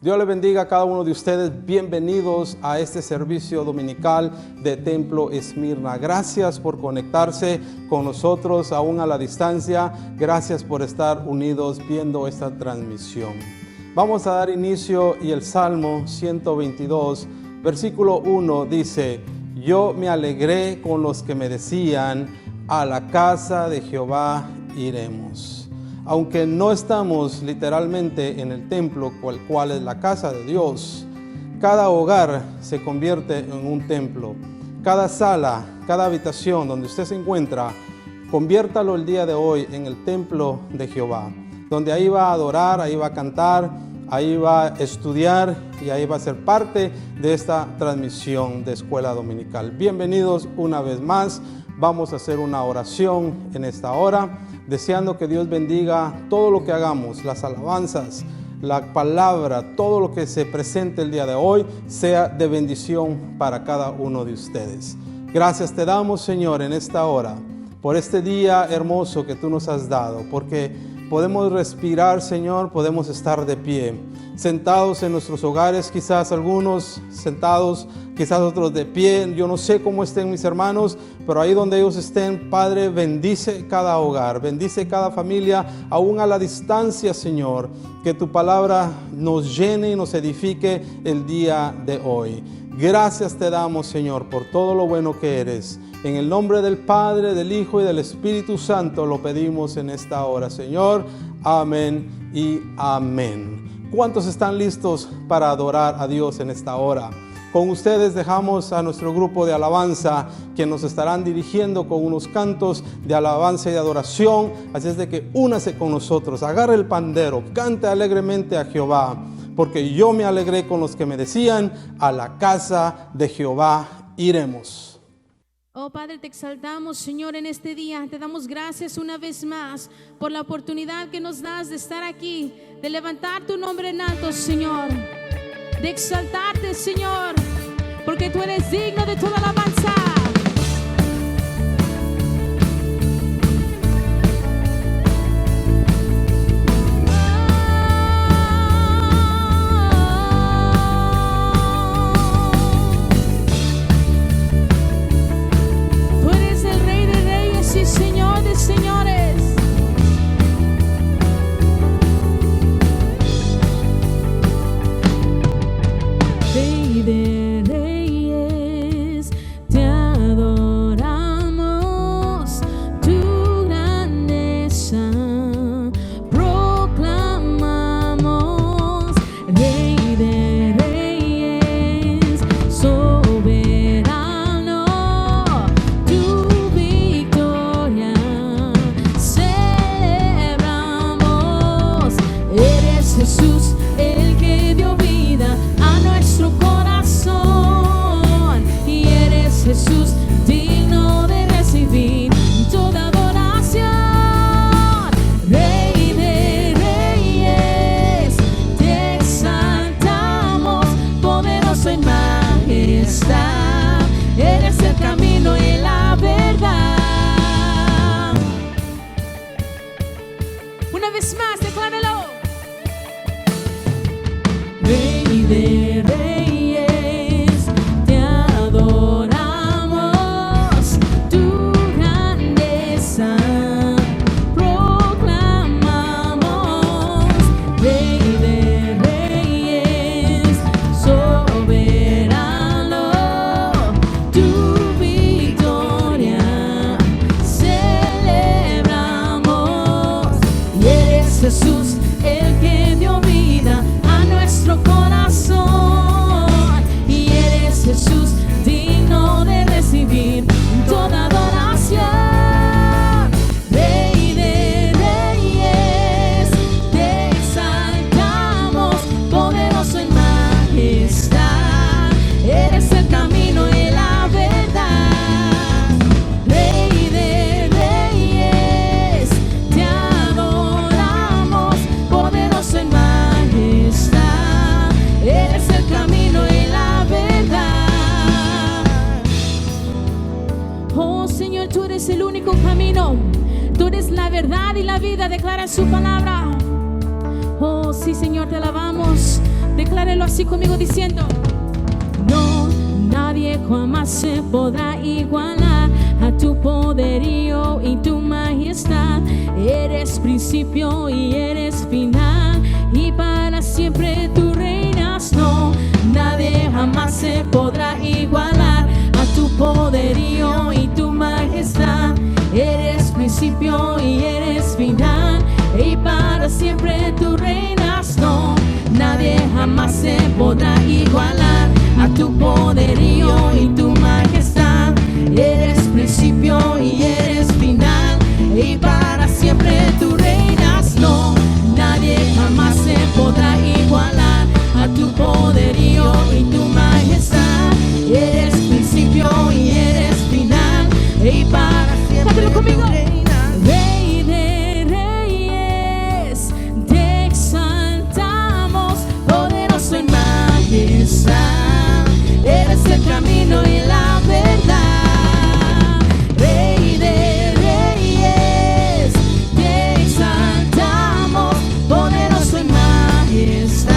Dios le bendiga a cada uno de ustedes. Bienvenidos a este servicio dominical de Templo Esmirna. Gracias por conectarse con nosotros aún a la distancia. Gracias por estar unidos viendo esta transmisión. Vamos a dar inicio y el Salmo 122, versículo 1 dice: Yo me alegré con los que me decían, a la casa de Jehová iremos. Aunque no estamos literalmente en el templo, cual es la casa de Dios, cada hogar se convierte en un templo. Cada sala, cada habitación donde usted se encuentra, conviértalo el día de hoy en el templo de Jehová, donde ahí va a adorar, ahí va a cantar, ahí va a estudiar y ahí va a ser parte de esta transmisión de Escuela Dominical. Bienvenidos una vez más. Vamos a hacer una oración en esta hora, deseando que Dios bendiga todo lo que hagamos, las alabanzas, la palabra, todo lo que se presente el día de hoy, sea de bendición para cada uno de ustedes. Gracias te damos, Señor, en esta hora, por este día hermoso que tú nos has dado, porque podemos respirar, Señor, podemos estar de pie, sentados en nuestros hogares, quizás algunos sentados, quizás otros de pie. Yo no sé cómo estén mis hermanos, pero ahí donde ellos estén, Padre, bendice cada hogar, bendice cada familia, aún a la distancia, Señor, que tu palabra nos llene y nos edifique el día de hoy. Gracias te damos, Señor, por todo lo bueno que eres. En el nombre del Padre, del Hijo y del Espíritu Santo lo pedimos en esta hora, Señor. Amén y amén. ¿Cuántos están listos para adorar a Dios en esta hora? Con ustedes dejamos a nuestro grupo de alabanza, que nos estarán dirigiendo con unos cantos de alabanza y de adoración. Así es de que únase con nosotros, agarre el pandero, cante alegremente a Jehová, porque yo me alegré con los que me decían, a la casa de Jehová iremos. Oh Padre, te exaltamos, Señor, en este día. Te damos gracias una vez más por la oportunidad que nos das de estar aquí, de levantar tu nombre en alto, Señor, de exaltarte, Señor, porque tú eres digno de toda alabanza. Señores, Rey de Reyes, te adoramos, tu grandeza proclamamos. Rey de Reyes, soberano, tu victoria celebramos. Eres Jesús, el que dio vida a nuestro corazón, y eres Jesús digno de recibir toda adoración. Rey de Reyes, te exaltamos, poderoso en majestad. Eres el camino y la verdad. Una vez más, decláralo. Rey de Reyes, te adoramos, tu grandeza proclamamos. Rey de Reyes, soberano, tu victoria celebramos. Y eres Jesús, el que dio vida a nuestro corazón, y eres Jesús digno de recibir toda adoración. Rey de Reyes, te exaltamos, poderoso en majestad. Eres el camino y la verdad. Rey de Reyes, te adoramos, poderoso en majestad. Eres el camino y la verdad. Oh Señor, tú eres el único camino, tú eres la verdad y la vida, declara su palabra. Oh sí, Señor, te alabamos, Declárelo así conmigo diciendo: No, nadie jamás se podrá igualar a tu poderío y tu majestad. Eres principio y eres final, y para siempre tú reinas. No, nadie jamás se podrá igualar a tu poderío y tu majestad. Eres principio y eres final, y para siempre tú reinas. No, nadie jamás se podrá igualar a tu poderío y tu majestad. Eres principio y eres final, y para siempre tú reinas. No, nadie jamás se podrá igualar a tu poderío y tu majestad. Eres principio y eres final, y para siempre tú reinas. Rey de reyes, te exaltamos, poderoso en majestad. Eres el camino y la verdad. Rey de reyes, te exaltamos, poderoso en majestad.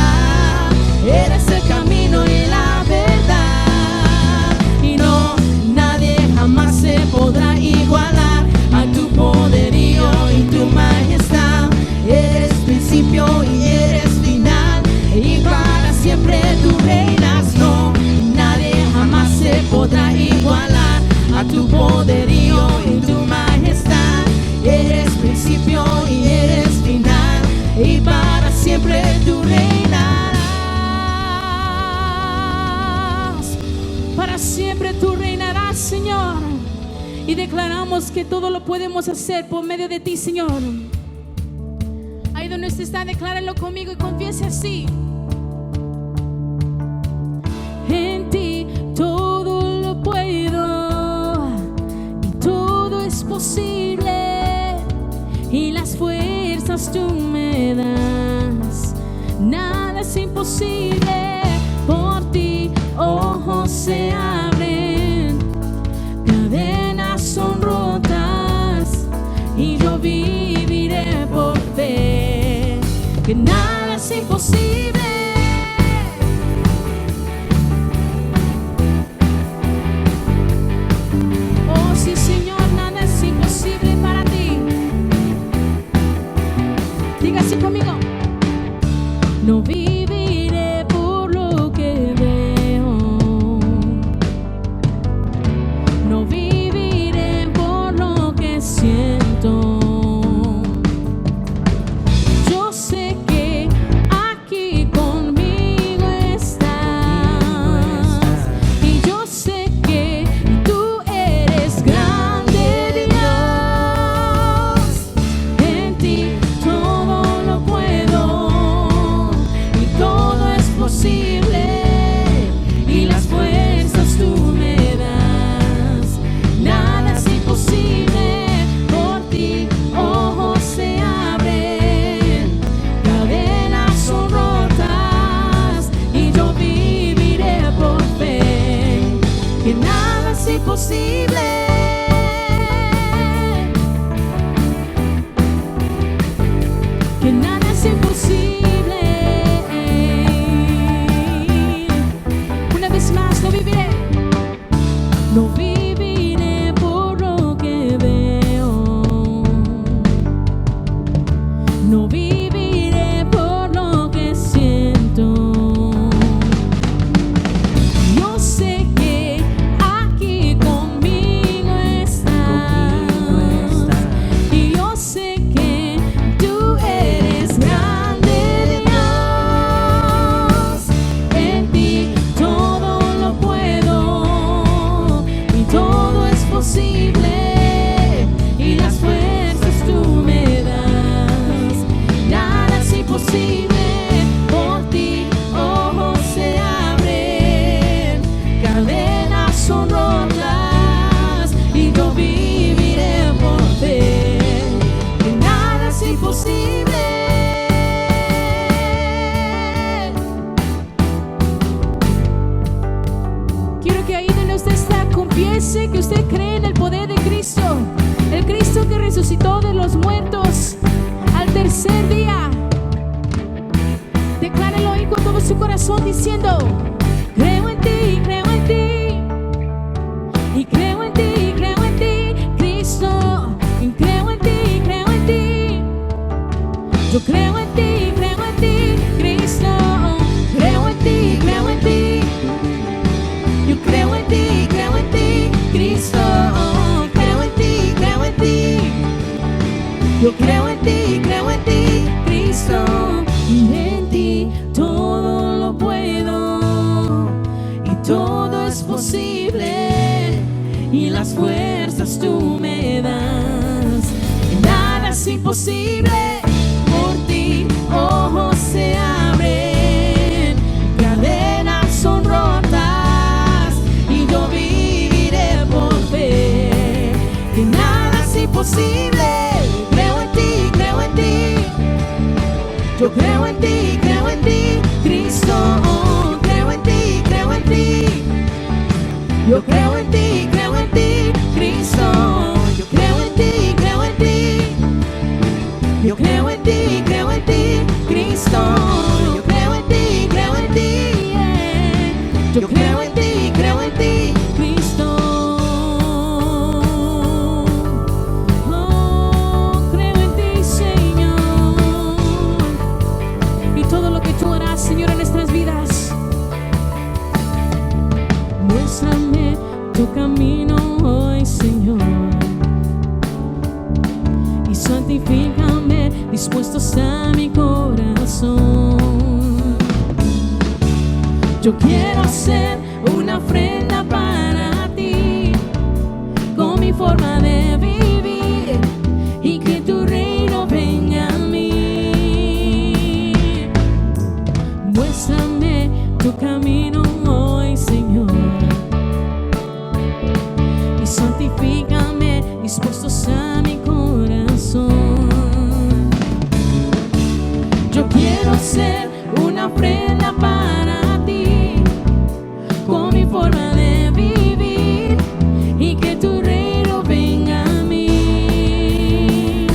Eres el camino y la verdad. Y no, nadie jamás se podrá igualar a tu poderío y tu majestad. Eres principio y eres final, y para siempre tú reinas. No, nadie jamás se podrá igualar a tu poderío y tu majestad. Eres principio y eres final, y para siempre tú reinarás. para siempre tú reinarás, Señor. Y declaramos que todo lo podemos hacer por medio de ti, Señor. Ahí donde usted está, decláralo conmigo y confiese así: En ti todo lo puedo, y todo es posible, y las fuerzas tú me das. Nada es imposible, por ti ojos se abren, cadenas son rotas, y yo viviré por fe, que nada es imposible. oh sí, Señor, nada es imposible para ti. Diga así conmigo: No viviré por lo que veo, no viviré por lo que siento. Yo sé que aquí conmigo estás, y yo sé que tú eres grande, Dios. En ti todo lo puedo, y todo es posible, y las fuerzas tú me das. Nada es imposible, por ti ojos se abren, cadenas son rotas, y yo viviré por fe, que nada es imposible. Que nada es imposible. una vez más, no viviré. No viviré por lo que veo, no viviré por lo que siento. Yo sé que aquí conmigo estás, y yo sé que tú eres grande, corazón diciendo: creo en ti, creo en ti. Y creo en ti, creo en ti, Cristo. Y creo en ti, creo en ti. Yo creo en ti, Cristo. Creo en ti, creo en ti. Yo creo en ti, Cristo. Creo en ti, yo creo en ti, Cristo. Y en ti todo lo puedo, y todo es posible, y las fuerzas tú me das. Y nada es imposible. Por ti ojos se abren, cadenas son rotas, y yo viviré por fe. Que nada es imposible. Yo creo en ti, Cristo. Creo en ti, yo creo en ti, Cristo. Yo creo en ti, yo creo en ti, Cristo. Yo creo en ti, yo creo en ti, Cristo. Señor, en nuestras vidas, muéstrame tu camino hoy, Señor, y santifícame dispuestos a mi corazón. Yo quiero ser una ofrenda para ti, con mi forma de vivir, y que tu reino venga a mí. Muéstrame tu camino hoy, Señor, y santifícame dispuestos a mi corazón. Yo quiero ser una ofrenda para ti, con mi forma de vivir, y que tu reino venga a mí.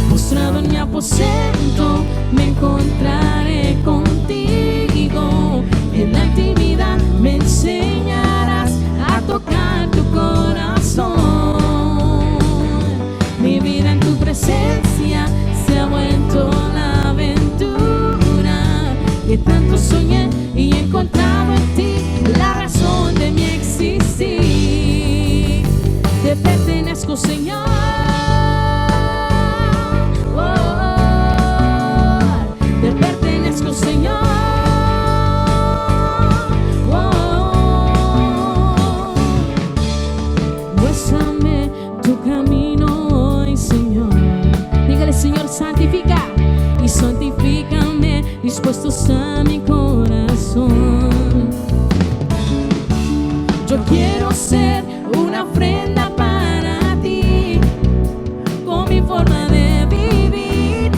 Postrado en mi aposento me encontraré contigo. En la intimidad me enseñarás a tocar tu corazón. Mi vida en tu presencia se ha vuelto la aventura que tanto soñé, y he encontrado en ti la razón de mi existir. Te pertenezco, Señor. Te pertenezco, Señor. Muéstrame tu camino hoy, Señor. Dígale: Señor, santifica, y santifícame dispuestos a mi corazón. Yo quiero ser una ofrenda para ti, con mi forma de vivir,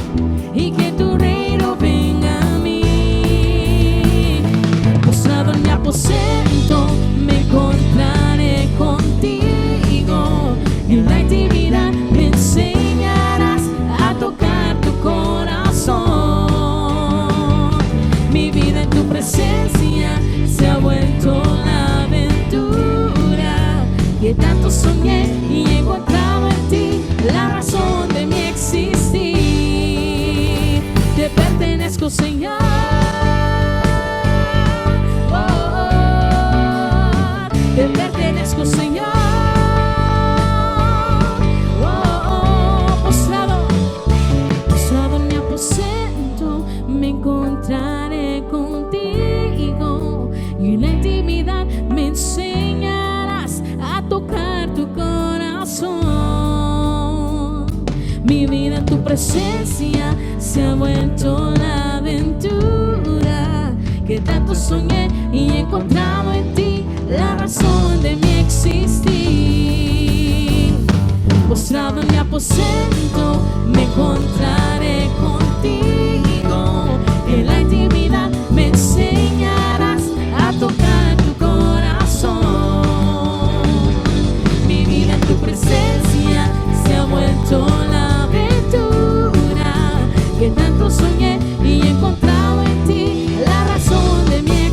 y que tu reino venga a mí. Postrado en mi aposento me encontraré contigo. En la intimidad me enseñarás a tocar tu corazón. Mi vida en tu presencia se ha vuelto la aventura que tanto soñé, y he encontrado en ti la razón de mi existir. Te pertenezco, Señor. Te pertenezco, Señor. Postrado en mi aposento me encontraré contigo, y en la intimidad me enseñarás a tocar tu corazón. Mi vida en tu presencia se ha vuelto la aventura que tanto soñé, y he encontrado en ti la razón de mi existir. Postrado en mi aposento me encontraré contigo. En la intimidad me enseñarás a tocar tu corazón. Mi vida en tu presencia se ha vuelto la aventura que tanto soñé, y he encontrado en ti la razón de mi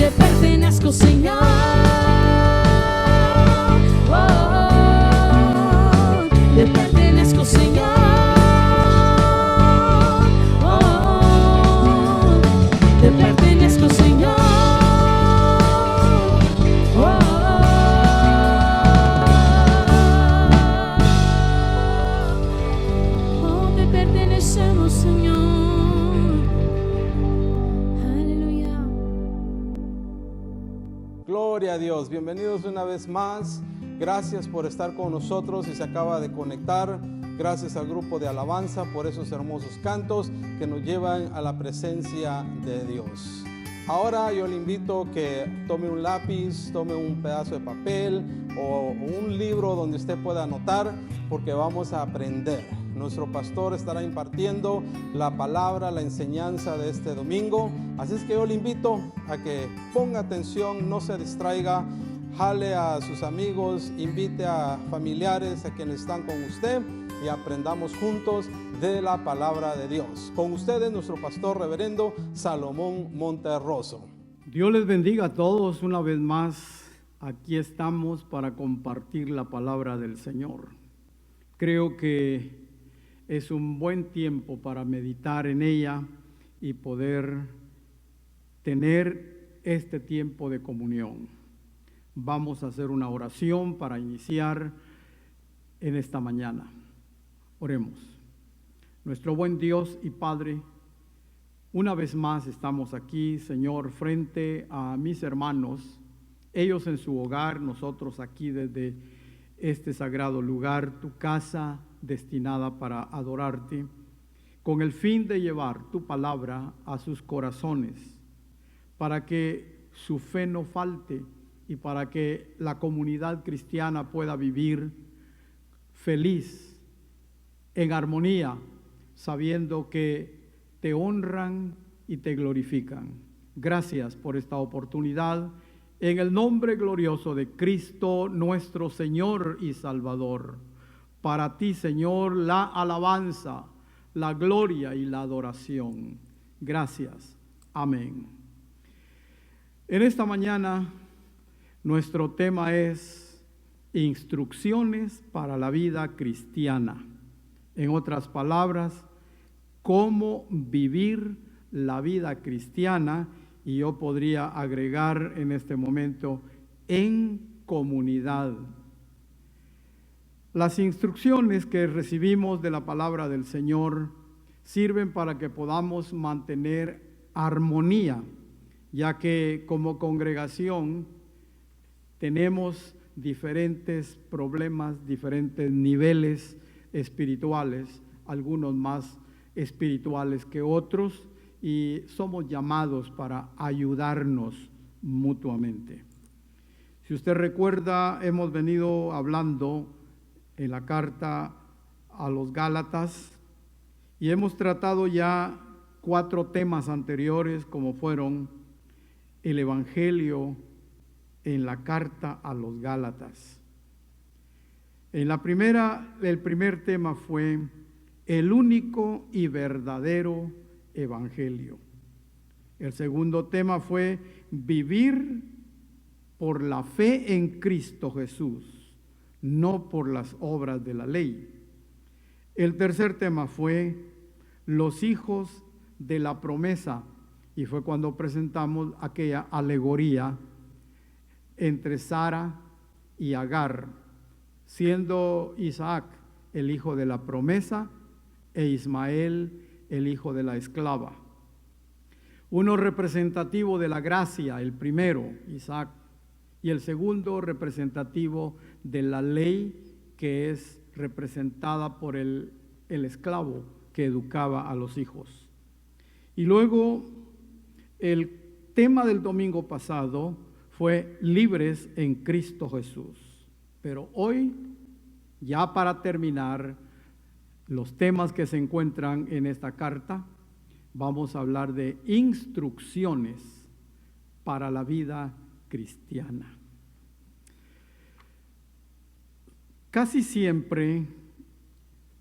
te pertenezco, Señor. Te pertenezco, Señor. Te pertenezco, Señor. Te pertenecemos, Señor. Aleluya. Gloria a Dios, bienvenidos una vez más. Gracias por estar con nosotros y se acaba de conectar. Gracias al grupo de alabanza por esos hermosos cantos que nos llevan a la presencia de Dios. Ahora yo le invito que tome un lápiz, tome un pedazo de papel o un libro donde usted pueda anotar, porque vamos a aprender. Nuestro pastor estará impartiendo la palabra, la enseñanza de este domingo. Así es que yo le invito a que ponga atención, no se distraiga, jale a sus amigos, invite a familiares, a quienes están con usted, y aprendamos juntos de la palabra de Dios. Con ustedes, nuestro pastor reverendo Salomón Monterroso. Dios les bendiga a todos una vez más. Aquí estamos para compartir la palabra del Señor. Creo que es un buen tiempo para meditar en ella y poder tener este tiempo de comunión. Vamos a hacer una oración para iniciar en esta mañana. Oremos. Nuestro buen Dios y Padre, una vez más estamos aquí, Señor, frente a mis hermanos, ellos en su hogar, nosotros aquí desde este sagrado lugar, tu casa destinada para adorarte, con el fin de llevar tu palabra a sus corazones, para que su fe no falte y para que la comunidad cristiana pueda vivir feliz, en armonía, sabiendo que te honran y te glorifican. Gracias por esta oportunidad, en el nombre glorioso de Cristo, nuestro Señor y Salvador. Para ti, Señor, la alabanza, la gloria y la adoración. Gracias. Amén. En esta mañana, nuestro tema es instrucciones para la vida cristiana. En otras palabras, cómo vivir la vida cristiana, y yo podría agregar en este momento, en comunidad. Las instrucciones que recibimos de la palabra del Señor sirven para que podamos mantener armonía, ya que como congregación tenemos diferentes problemas, diferentes niveles espirituales, algunos más espirituales que otros, y somos llamados para ayudarnos mutuamente. Si usted recuerda, hemos venido hablando en la carta a los Gálatas y hemos tratado ya 4 temas anteriores, como fueron el Evangelio en la carta a los Gálatas. En el primer tema fue el único y verdadero Evangelio. El segundo tema fue vivir por la fe en Cristo Jesús, no por las obras de la ley. El tercer tema fue los hijos de la promesa, y fue cuando presentamos aquella alegoría entre Sara y Agar, siendo Isaac el hijo de la promesa e Ismael el hijo de la esclava. Uno representativo de la gracia, el primero, Isaac, y el segundo representativo de la ley, que es representada por el esclavo que educaba a los hijos. Y luego el tema del domingo pasado fue libres en Cristo Jesús. Pero hoy, ya para terminar los temas que se encuentran en esta carta, vamos a hablar de instrucciones para la vida cristiana. Casi siempre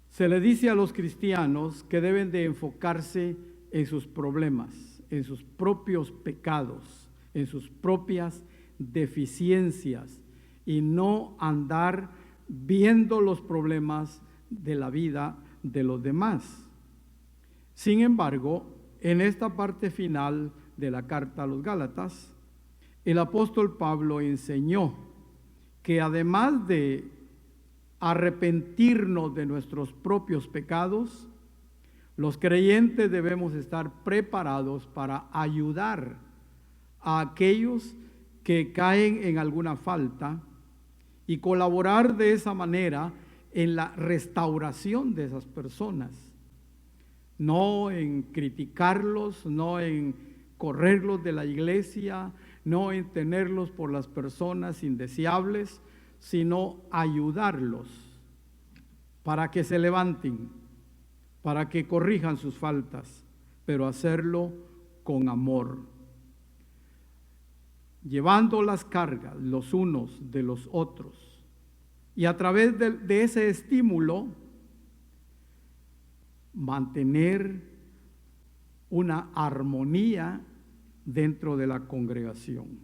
se le dice a los cristianos que deben de enfocarse en sus problemas, en sus propios pecados, en sus propias deficiencias y no andar viendo los problemas de la vida de los demás. Sin embargo, en esta parte final de la carta a los Gálatas, el apóstol Pablo enseñó que además de arrepentirnos de nuestros propios pecados, los creyentes debemos estar preparados para ayudar a aquellos que caen en alguna falta y colaborar de esa manera en la restauración de esas personas. No en criticarlos, no en correrlos de la iglesia, no en tenerlos por las personas indeseables, sino ayudarlos para que se levanten, para que corrijan sus faltas, pero hacerlo con amor, llevando las cargas los unos de los otros. Y a través de ese estímulo, mantener una armonía dentro de la congregación.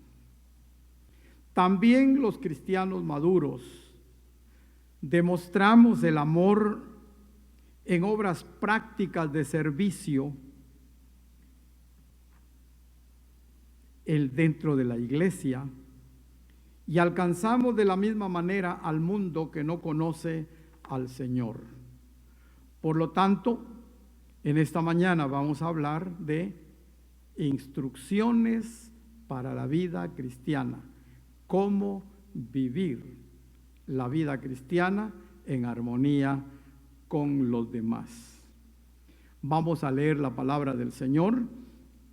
También los cristianos maduros demostramos el amor en obras prácticas de servicio dentro de la iglesia y alcanzamos de la misma manera al mundo que no conoce al Señor. Por lo tanto, en esta mañana vamos a hablar de instrucciones para la vida cristiana, cómo vivir la vida cristiana en armonía con los demás. Vamos a leer la palabra del Señor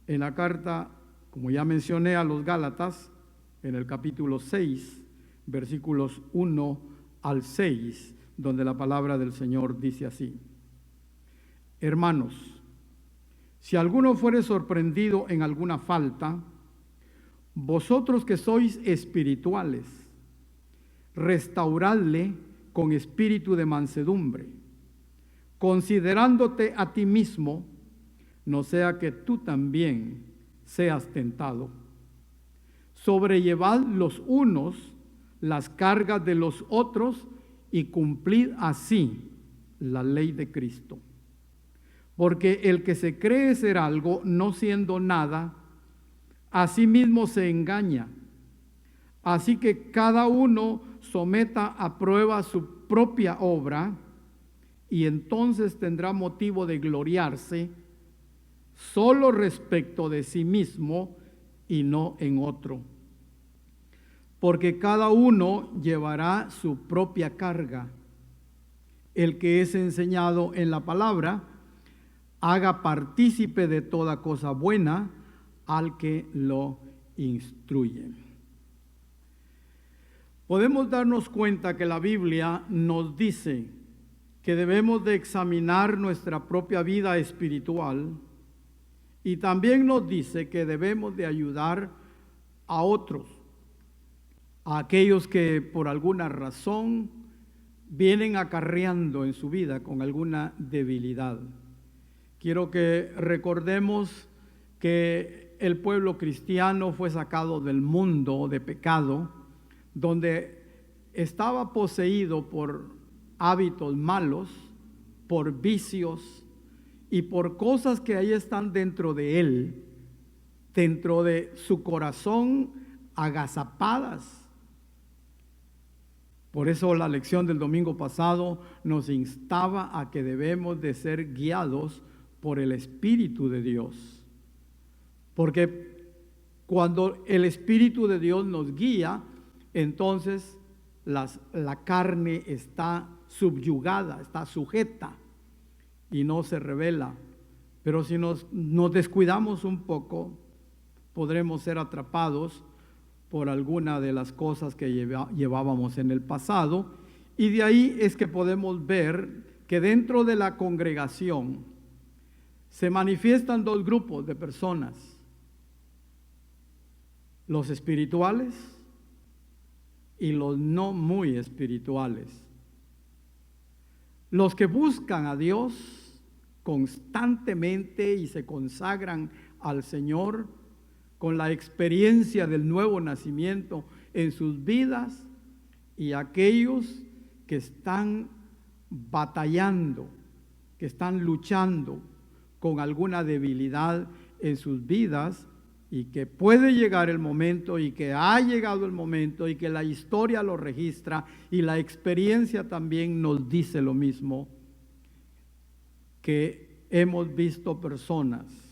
en la carta, como ya mencioné, a los Gálatas, en el capítulo 6, versículos 1 al 6, donde la palabra del Señor dice así: Hermanos, si alguno fuere sorprendido en alguna falta, vosotros que sois espirituales, restauradle con espíritu de mansedumbre, considerándote a ti mismo, no sea que tú también seas tentado. Sobrellevad los unos las cargas de los otros y cumplid así la ley de Cristo. Porque el que se cree ser algo, no siendo nada, a sí mismo se engaña. Así que cada uno someta a prueba su propia obra, y entonces tendrá motivo de gloriarse solo respecto de sí mismo y no en otro. Porque cada uno llevará su propia carga. El que es enseñado en la palabra, haga partícipe de toda cosa buena al que lo instruye. Podemos darnos cuenta que la Biblia nos dice que debemos de examinar nuestra propia vida espiritual y también nos dice que debemos de ayudar a otros, a aquellos que por alguna razón vienen acarreando en su vida con alguna debilidad. Quiero que recordemos que el pueblo cristiano fue sacado del mundo de pecado, donde estaba poseído por hábitos malos, por vicios y por cosas que ahí están dentro de él, dentro de su corazón, agazapadas. Por eso la lección del domingo pasado nos instaba a que debemos de ser guiados por el Espíritu de Dios. Porque cuando el Espíritu de Dios nos guía, entonces la carne está subyugada, está sujeta y no se revela. Pero si nos descuidamos un poco, podremos ser atrapados por alguna de las cosas que llevábamos en el pasado, y de ahí es que podemos ver que dentro de la congregación se manifiestan dos grupos de personas: los espirituales y los no muy espirituales. Los que buscan a Dios constantemente y se consagran al Señor con la experiencia del nuevo nacimiento en sus vidas, y aquellos que están batallando, que están luchando con alguna debilidad en sus vidas, y que puede llegar el momento, y que ha llegado el momento, y que la historia lo registra, y la experiencia también nos dice lo mismo, que hemos visto personas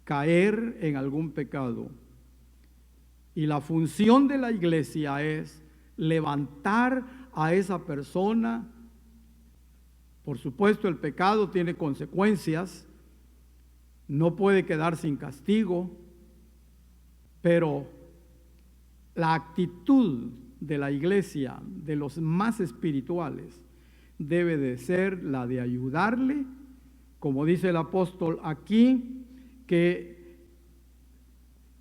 caer en algún pecado, y la función de la iglesia es levantar a esa persona. Por supuesto, el pecado tiene consecuencias, no puede quedar sin castigo, pero la actitud de la iglesia, de los más espirituales, debe de ser la de ayudarle, como dice el apóstol aquí, que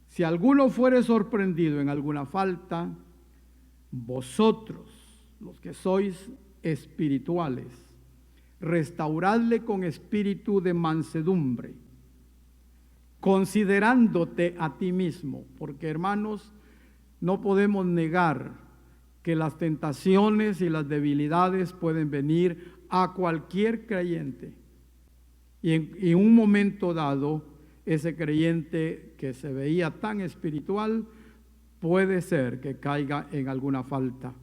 si alguno fuere sorprendido en alguna falta, vosotros, los que sois espirituales, restauradle con espíritu de mansedumbre, considerándote a ti mismo, porque hermanos, no podemos negar que las tentaciones y las debilidades pueden venir a cualquier creyente, y en un momento dado, ese creyente que se veía tan espiritual puede ser que caiga en alguna falta.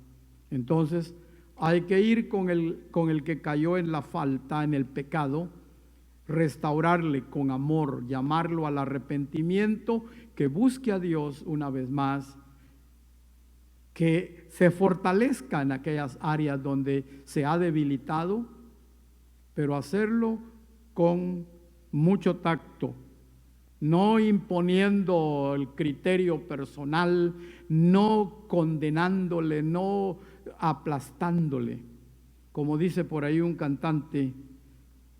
Entonces hay que ir con el que cayó en la falta, en el pecado, restaurarle con amor, llamarlo al arrepentimiento, que busque a Dios una vez más, que se fortalezca en aquellas áreas donde se ha debilitado, pero hacerlo con mucho tacto, no imponiendo el criterio personal, no condenándole, no aplastándole. Como dice por ahí un cantante,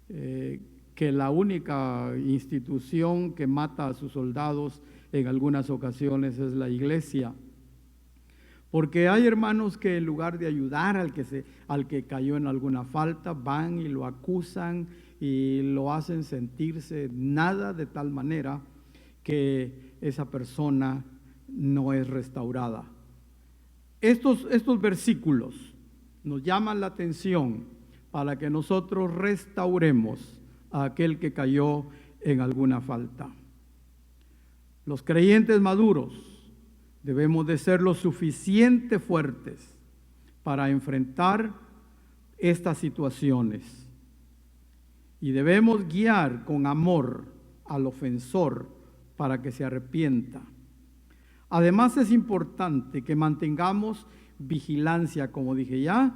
que la única institución que mata a sus soldados en algunas ocasiones es la iglesia. Porque hay hermanos que en lugar de ayudar al que cayó en alguna falta, van y lo acusan y lo hacen sentirse nada, de tal manera que esa persona no es restaurada. Estos versículos nos llaman la atención para que nosotros restauremos a aquel que cayó en alguna falta. Los creyentes maduros debemos de ser lo suficiente fuertes para enfrentar estas situaciones, y debemos guiar con amor al ofensor para que se arrepienta. Además, es importante que mantengamos vigilancia, como dije ya,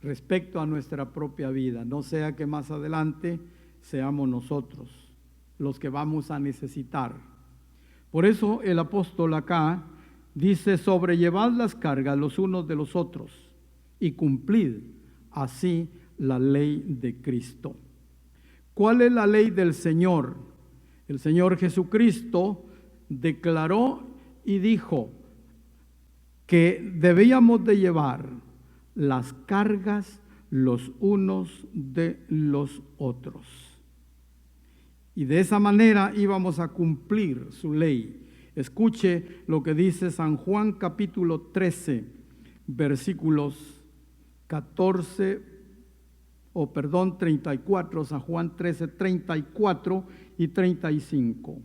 respecto a nuestra propia vida, no sea que más adelante seamos nosotros los que vamos a necesitar. Por eso el apóstol acá dice: sobrellevad las cargas los unos de los otros y cumplid así la ley de Cristo. ¿Cuál es la ley del Señor? El Señor Jesucristo declaró y dijo que debíamos de llevar las cargas los unos de los otros. Y de esa manera íbamos a cumplir su ley. Escuche lo que dice San Juan capítulo 13, versículos 34, San Juan 13, 34 y 35.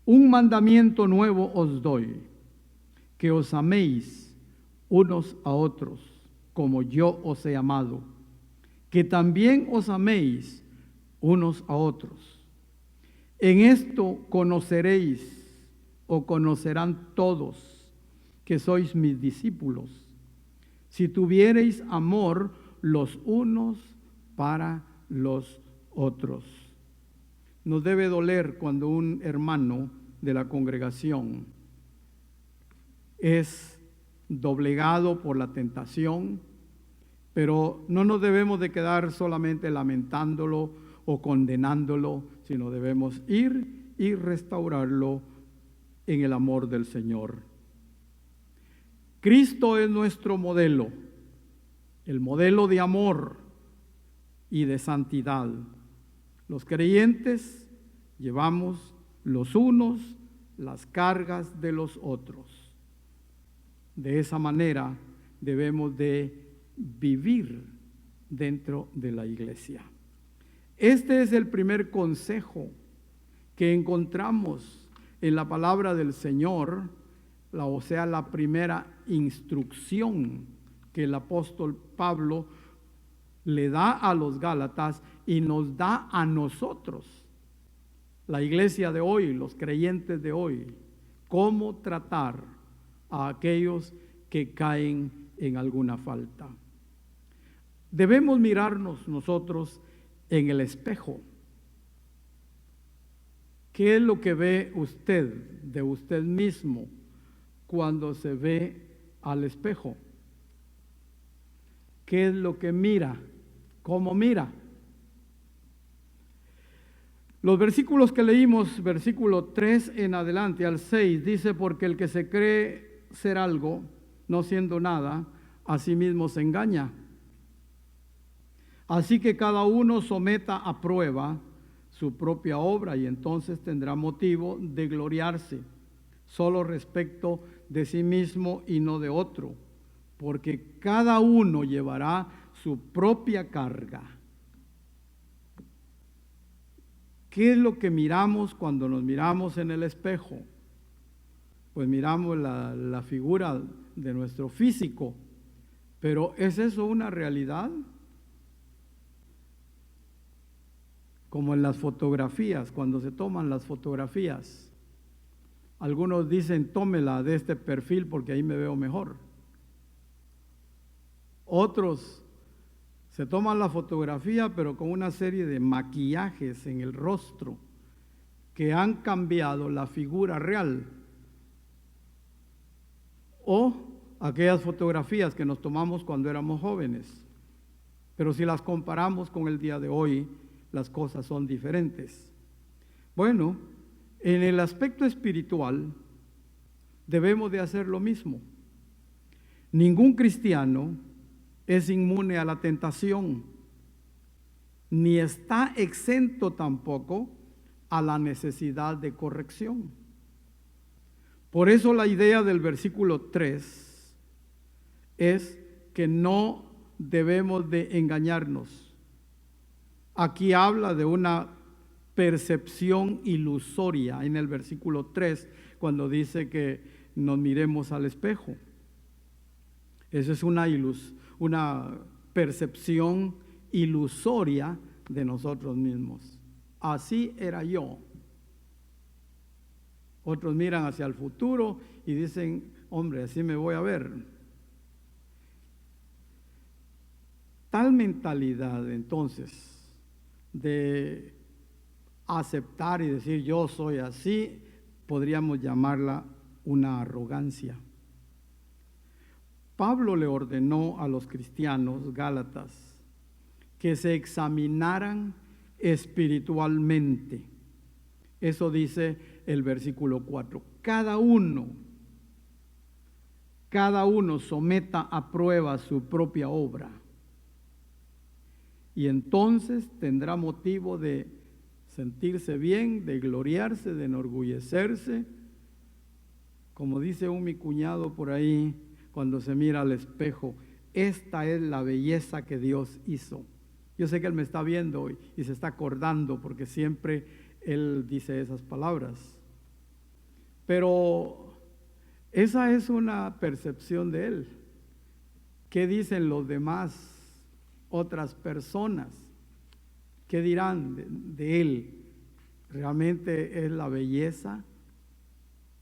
Un mandamiento nuevo os doy, que os améis unos a otros, como yo os he amado, que también os améis unos a otros. En esto conoceréis, o conocerán todos, que sois mis discípulos, si tuviereis amor los unos para los otros. Nos debe doler cuando un hermano de la congregación es doblegado por la tentación, pero no nos debemos de quedar solamente lamentándolo o condenándolo, sino debemos ir y restaurarlo en el amor del Señor. Cristo es nuestro modelo, el modelo de amor y de santidad. Los creyentes llevamos los unos las cargas de los otros. De esa manera debemos de vivir dentro de la iglesia. Este es el primer consejo que encontramos en la palabra del Señor, o sea, la primera instrucción que el apóstol Pablo le da a los Gálatas y nos da a nosotros, la iglesia de hoy, los creyentes de hoy, cómo tratar a aquellos que caen en alguna falta. Debemos mirarnos nosotros en el espejo. ¿Qué es lo que ve usted de usted mismo cuando se ve al espejo? ¿Qué es lo que mira? ¿Cómo mira? Los versículos que leímos, versículo 3 en adelante al 6, dice: porque el que se cree ser algo, no siendo nada, a sí mismo se engaña. Así que cada uno someta a prueba su propia obra y entonces tendrá motivo de gloriarse solo respecto de sí mismo y no de otro, porque cada uno llevará su propia carga. ¿Qué es lo que miramos cuando nos miramos en el espejo? Pues miramos la figura de nuestro físico, pero ¿es eso una realidad? Como en las fotografías, cuando se toman las fotografías, algunos dicen: tómela de este perfil porque ahí me veo mejor. Otros se toman la fotografía pero con una serie de maquillajes en el rostro que han cambiado la figura real. O aquellas fotografías que nos tomamos cuando éramos jóvenes. Pero si las comparamos con el día de hoy, las cosas son diferentes. Bueno, en el aspecto espiritual debemos de hacer lo mismo. Ningún cristiano es inmune a la tentación, ni está exento tampoco a la necesidad de corrección. Por eso la idea del versículo 3 es que no debemos de engañarnos. Aquí habla de una percepción ilusoria en el versículo 3, cuando dice que nos miremos al espejo. Esa es una percepción ilusoria de nosotros mismos. Así era yo. Otros miran hacia el futuro y dicen: hombre, así me voy a ver. Tal mentalidad, entonces, de aceptar y decir yo soy así, podríamos llamarla una arrogancia. Pablo le ordenó a los cristianos gálatas que se examinaran espiritualmente. Eso dice el versículo 4. Cada uno someta a prueba su propia obra. Y entonces tendrá motivo de sentirse bien, de gloriarse, de enorgullecerse. Como dice mi cuñado por ahí, cuando se mira al espejo: esta es la belleza que Dios hizo. Yo sé que él me está viendo y se está acordando, porque siempre él dice esas palabras. Pero esa es una percepción de él. ¿Qué dicen los demás? Otras personas, ¿qué dirán de él? ¿Realmente es la belleza?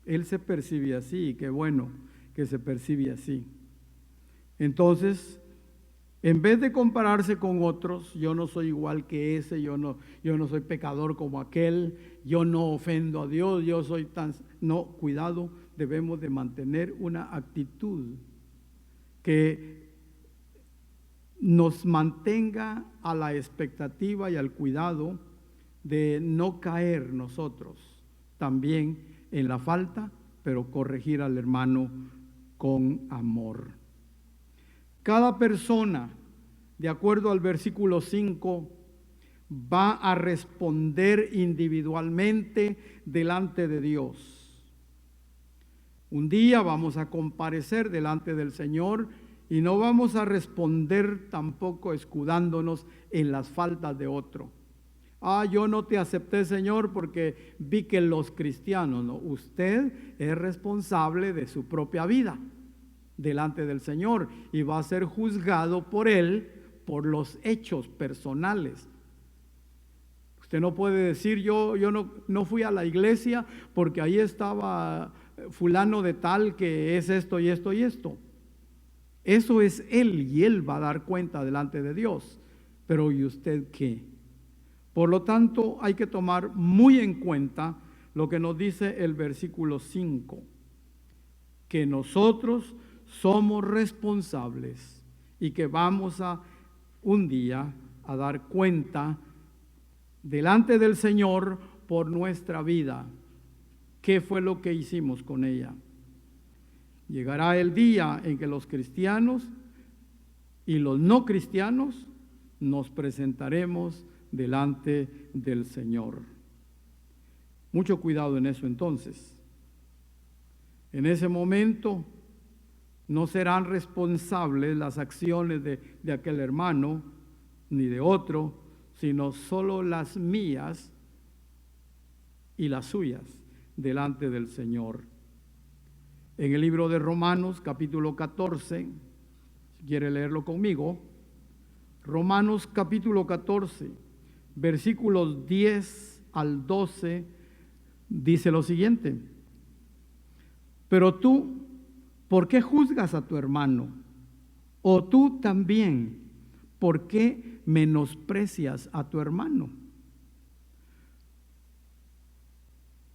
Él se percibe así, qué bueno que se percibe así. Entonces, en vez de compararse con otros: yo no soy igual que ese, yo no soy pecador como aquel, yo no ofendo a Dios, yo soy tan... No, cuidado, debemos de mantener una actitud que nos mantenga a la expectativa y al cuidado de no caer nosotros también en la falta, pero corregir al hermano con amor. Cada persona, de acuerdo al versículo 5, va a responder individualmente delante de Dios. Un día vamos a comparecer delante del Señor y no vamos a responder tampoco escudándonos en las faltas de otro. Yo no te acepté, Señor, porque vi que los cristianos, no, usted es responsable de su propia vida delante del Señor y va a ser juzgado por Él por los hechos personales. Usted no puede decir, yo no fui a la iglesia porque ahí estaba fulano de tal que es esto y esto y esto. Eso es Él y Él va a dar cuenta delante de Dios. Pero ¿y usted qué? Por lo tanto, hay que tomar muy en cuenta lo que nos dice el versículo 5, que nosotros somos responsables y que vamos a un día a dar cuenta delante del Señor por nuestra vida. ¿Qué fue lo que hicimos con ella? Llegará el día en que los cristianos y los no cristianos nos presentaremos delante del Señor. Mucho cuidado en eso entonces. En ese momento no serán responsables las acciones de aquel hermano ni de otro, sino solo las mías y las suyas delante del Señor. En el libro de Romanos, capítulo 14, si quiere leerlo conmigo, Romanos capítulo 14, versículos 10 al 12, dice lo siguiente: pero tú, ¿por qué juzgas a tu hermano? O tú también, ¿por qué menosprecias a tu hermano?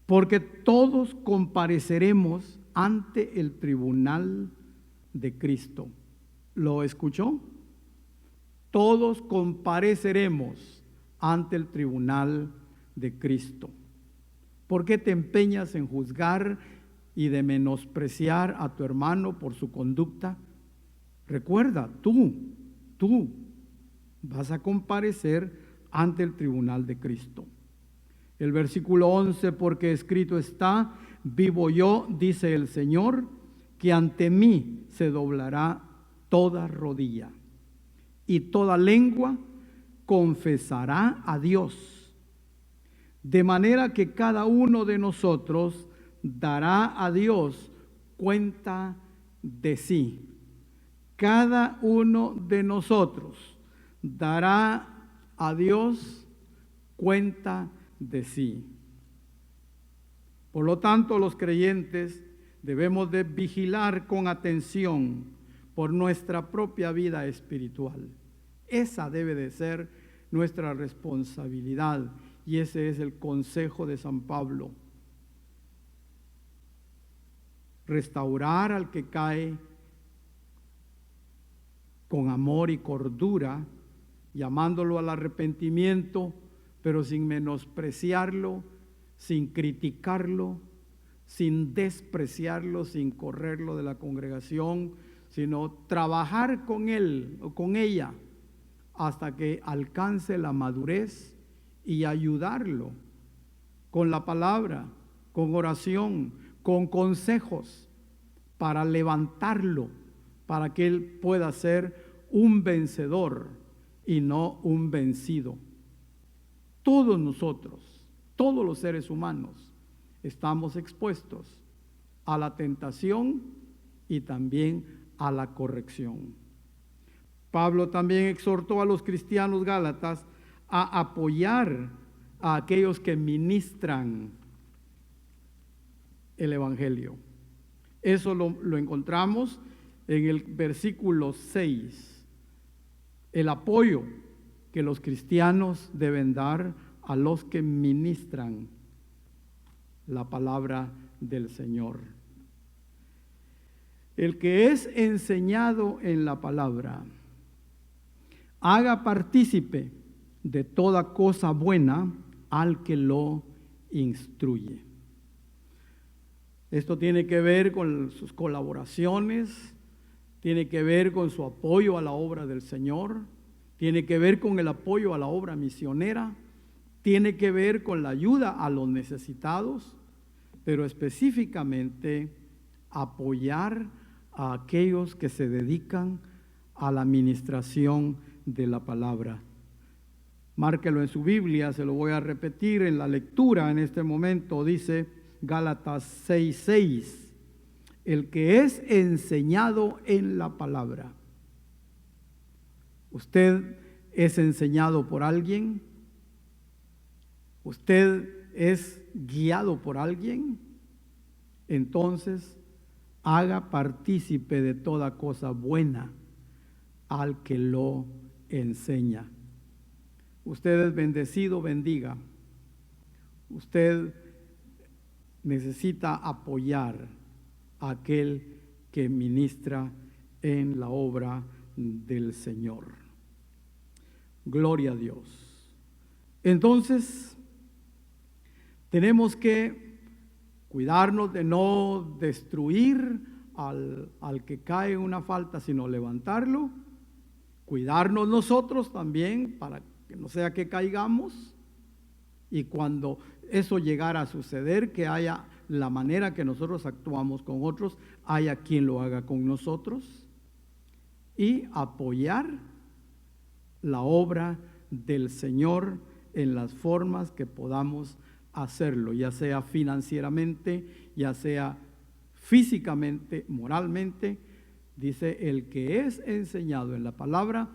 Porque todos compareceremos ante el tribunal de Cristo. ¿Lo escuchó? Todos compareceremos ante el tribunal de Cristo. ¿Por qué te empeñas en juzgar y de menospreciar a tu hermano por su conducta? Recuerda, tú vas a comparecer ante el tribunal de Cristo. El versículo 11, porque escrito está, vivo yo, dice el Señor, que ante mí se doblará toda rodilla y toda lengua confesará a Dios. De manera que cada uno de nosotros dará a Dios cuenta de sí. Cada uno de nosotros dará a Dios cuenta de sí. Por lo tanto, los creyentes debemos de vigilar con atención por nuestra propia vida espiritual. Esa debe de ser nuestra responsabilidad y ese es el consejo de San Pablo. Restaurar al que cae con amor y cordura, llamándolo al arrepentimiento, pero sin menospreciarlo, sin criticarlo, sin despreciarlo, sin correrlo de la congregación, sino trabajar con él o con ella hasta que alcance la madurez y ayudarlo con la palabra, con oración, con consejos para levantarlo, para que él pueda ser un vencedor y no un vencido. Todos nosotros, todos los seres humanos, estamos expuestos a la tentación y también a la corrección. Pablo también exhortó a los cristianos gálatas a apoyar a aquellos que ministran el Evangelio. Eso lo encontramos en el versículo 6. El apoyo que los cristianos deben dar a los que ministran la palabra del Señor. El que es enseñado en la palabra, haga partícipe de toda cosa buena al que lo instruye. Esto tiene que ver con sus colaboraciones, tiene que ver con su apoyo a la obra del Señor, tiene que ver con el apoyo a la obra misionera, tiene que ver con la ayuda a los necesitados, pero específicamente apoyar a aquellos que se dedican a la administración de la palabra. Márquelo en su Biblia, se lo voy a repetir en la lectura en este momento. Dice Gálatas 6:6, el que es enseñado en la palabra. ¿Usted es enseñado por alguien? ¿Usted es guiado por alguien? Entonces, haga partícipe de toda cosa buena al que lo enseña. Usted es bendecido, bendiga. Usted necesita apoyar a aquel que ministra en la obra del Señor. Gloria a Dios. Entonces, tenemos que cuidarnos de no destruir al que cae en una falta, sino levantarlo. Cuidarnos nosotros también para que no sea que caigamos. Y cuando eso llegara a suceder, que haya la manera que nosotros actuamos con otros, haya quien lo haga con nosotros. Y apoyar la obra del Señor en las formas que podamos hacerlo, ya sea financieramente, ya sea físicamente, moralmente. Dice, el que es enseñado en la palabra,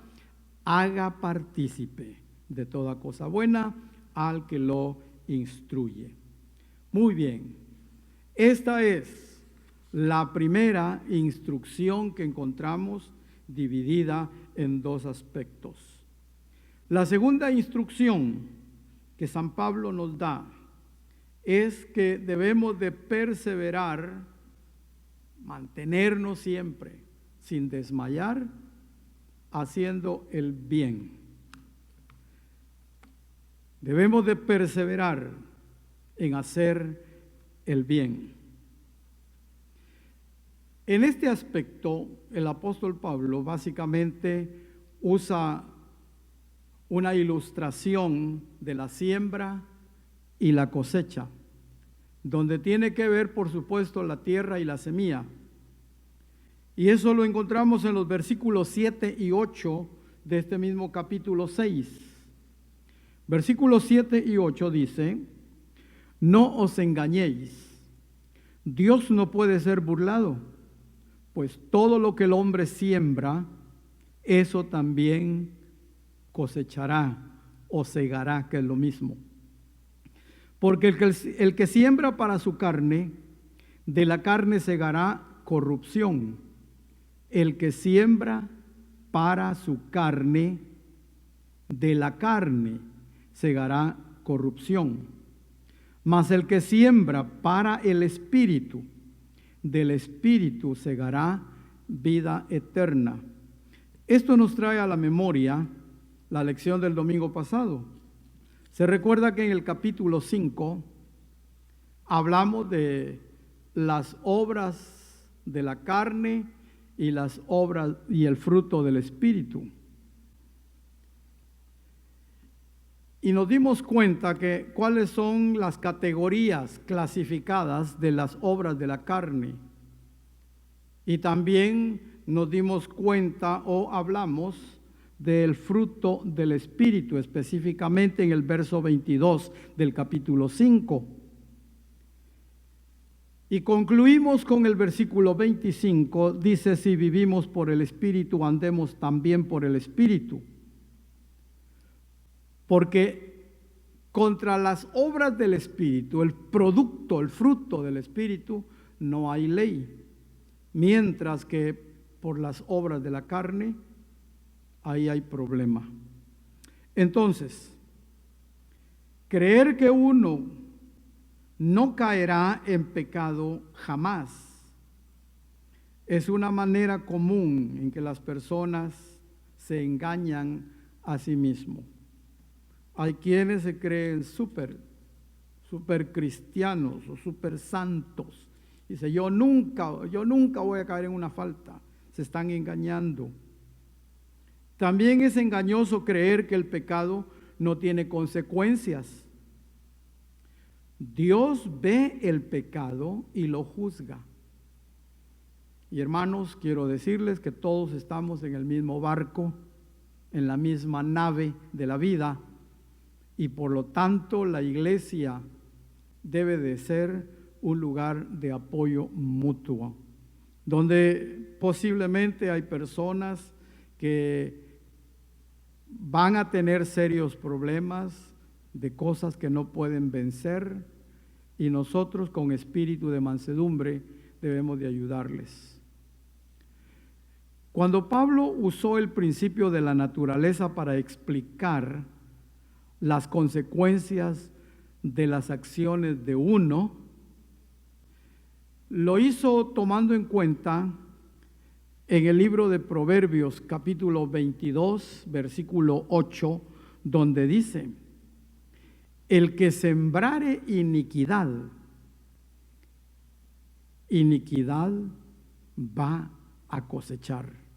haga partícipe de toda cosa buena al que lo instruye. Muy bien, esta es la primera instrucción que encontramos dividida en dos aspectos. La segunda instrucción que San Pablo nos da es que debemos de perseverar, mantenernos siempre, sin desmayar, haciendo el bien. Debemos de perseverar en hacer el bien. En este aspecto, el apóstol Pablo básicamente usa una ilustración de la siembra y la cosecha, donde tiene que ver, por supuesto, la tierra y la semilla. Y eso lo encontramos en los versículos 7 y 8 de este mismo capítulo 6. Versículos 7 y 8 dice, no os engañéis, Dios no puede ser burlado, pues todo lo que el hombre siembra, eso también cosechará o segará, que es lo mismo. Porque el que siembra para su carne, de la carne segará corrupción. El que siembra para su carne, de la carne segará corrupción. Mas el que siembra para el Espíritu, del Espíritu segará vida eterna. Esto nos trae a la memoria la lección del domingo pasado. Se recuerda que en el capítulo 5 hablamos de las obras de la carne y las obras y el fruto del Espíritu. Y nos dimos cuenta que cuáles son las categorías clasificadas de las obras de la carne. Y también nos dimos cuenta o hablamos del fruto del Espíritu, específicamente en el verso 22 del capítulo 5. Y concluimos con el versículo 25, dice, si vivimos por el Espíritu, andemos también por el Espíritu. Porque contra las obras del Espíritu, el producto, el fruto del Espíritu, no hay ley. Mientras que por las obras de la carne, ahí hay problema. Entonces, creer que uno no caerá en pecado jamás es una manera común en que las personas se engañan a sí mismos. Hay quienes se creen súper cristianos o súper santos. Dice, yo nunca voy a caer en una falta. Se están engañando. También es engañoso creer que el pecado no tiene consecuencias. Dios ve el pecado y lo juzga. Y hermanos, quiero decirles que todos estamos en el mismo barco, en la misma nave de la vida, y por lo tanto la iglesia debe de ser un lugar de apoyo mutuo, donde posiblemente hay personas que van a tener serios problemas de cosas que no pueden vencer, y nosotros con espíritu de mansedumbre debemos de ayudarles. Cuando Pablo usó el principio de la naturaleza para explicar las consecuencias de las acciones de uno, lo hizo tomando en cuenta en el libro de Proverbios, capítulo 22, versículo 8, donde dice: el que sembrare iniquidad, iniquidad va a cosechar.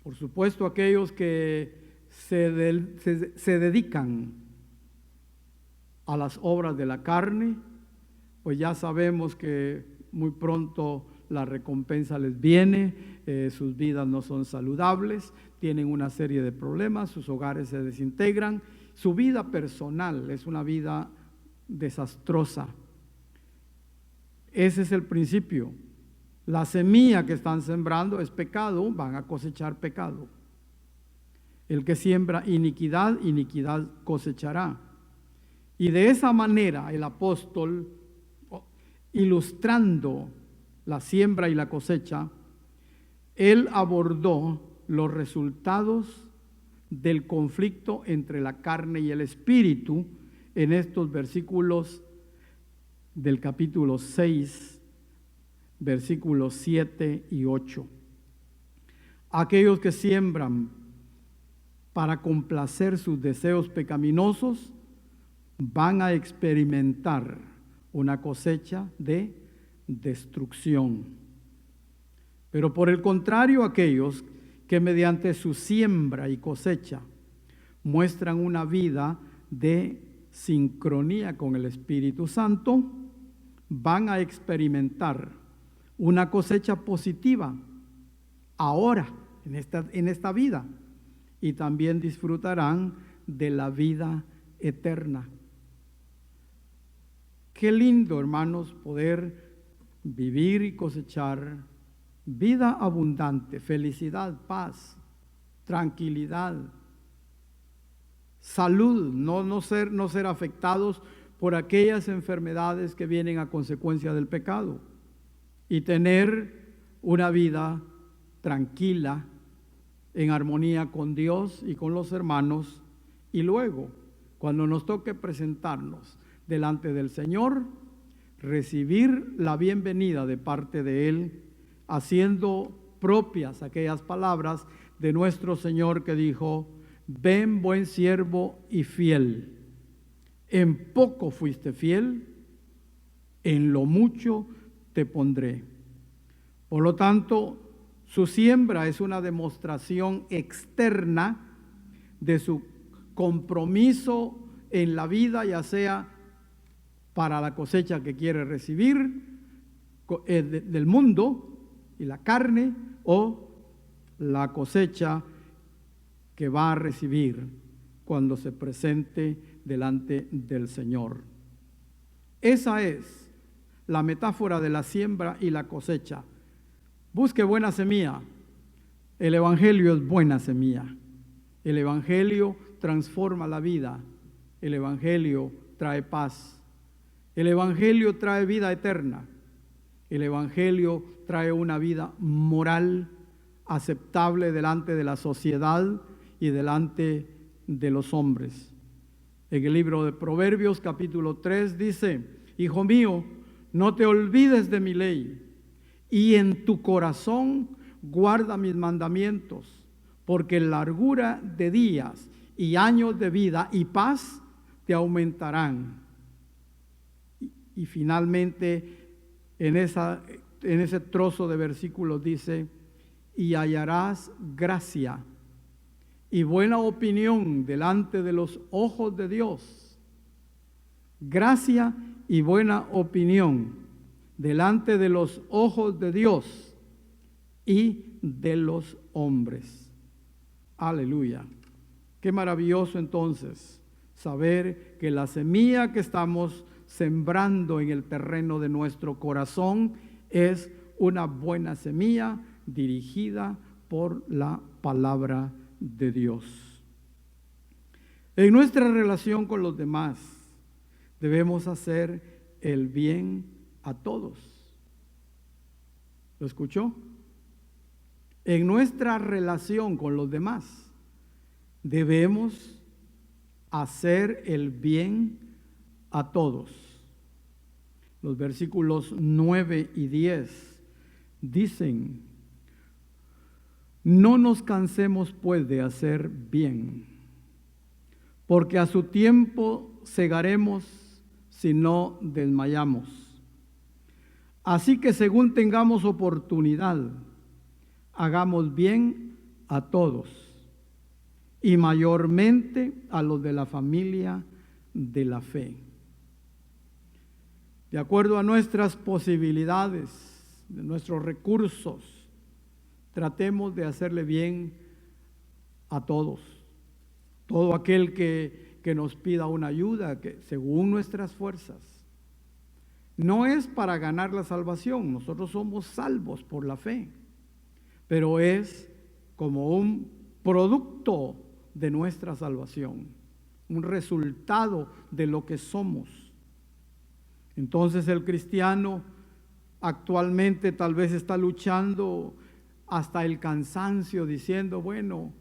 Por supuesto, aquellos que se dedican a las obras de la carne, pues ya sabemos que muy pronto la recompensa les viene, sus vidas no son saludables, tienen una serie de problemas, sus hogares se desintegran, su vida personal es una vida desastrosa. Ese es el principio. La semilla que están sembrando es pecado, van a cosechar pecado. El que siembra iniquidad, iniquidad cosechará. Y de esa manera el apóstol, ilustrando la siembra y la cosecha, él abordó los resultados del conflicto entre la carne y el espíritu en estos versículos del capítulo 6, versículos 7 y 8. Aquellos que siembran para complacer sus deseos pecaminosos van a experimentar una cosecha de destrucción. Pero por el contrario, aquellos que mediante su siembra y cosecha muestran una vida de sincronía con el Espíritu Santo, van a experimentar una cosecha positiva ahora, en esta vida, y también disfrutarán de la vida eterna. Qué lindo, hermanos, poder vivir y cosechar vida abundante, felicidad, paz, tranquilidad, salud, no ser afectados por aquellas enfermedades que vienen a consecuencia del pecado, y tener una vida tranquila, en armonía con Dios y con los hermanos, y luego, cuando nos toque presentarnos delante del Señor, recibir la bienvenida de parte de Él, haciendo propias aquellas palabras de nuestro Señor que dijo: ven, buen siervo y fiel, en poco fuiste fiel, en lo mucho te pondré. Por lo tanto, su siembra es una demostración externa de su compromiso en la vida, ya sea para la cosecha que quiere recibir del mundo y la carne, o la cosecha que va a recibir cuando se presente delante del Señor. Esa es la metáfora de la siembra y la cosecha. Busque buena semilla. El Evangelio es buena semilla. El Evangelio transforma la vida. El Evangelio trae paz. El Evangelio trae vida eterna. El Evangelio trae una vida moral aceptable delante de la sociedad y delante de los hombres. En el libro de Proverbios, capítulo 3, dice: hijo mío, no te olvides de mi ley, y en tu corazón guarda mis mandamientos, porque largura de días y años de vida y paz te aumentarán. Y finalmente, en ese trozo de versículos dice: y hallarás gracia y buena opinión delante de los ojos de Dios. Gracia y buena opinión delante de los ojos de Dios y de los hombres. Aleluya. Qué maravilloso entonces saber que la semilla que estamos sembrando en el terreno de nuestro corazón es una buena semilla dirigida por la palabra de Dios. En nuestra relación con los demás debemos hacer el bien a todos. ¿Lo escuchó? En nuestra relación con los demás debemos hacer el bien a todos. Los versículos 9 y 10 dicen: no nos cansemos pues de hacer bien, porque a su tiempo segaremos si no desmayamos. Así que según tengamos oportunidad, hagamos bien a todos, y mayormente a los de la familia de la fe. De acuerdo a nuestras posibilidades, de nuestros recursos, tratemos de hacerle bien a todos. Todo aquel que nos pida una ayuda, que según nuestras fuerzas. No es para ganar la salvación, nosotros somos salvos por la fe, pero es como un producto de nuestra salvación, un resultado de lo que somos. Entonces el cristiano actualmente tal vez está luchando hasta el cansancio, diciendo: bueno,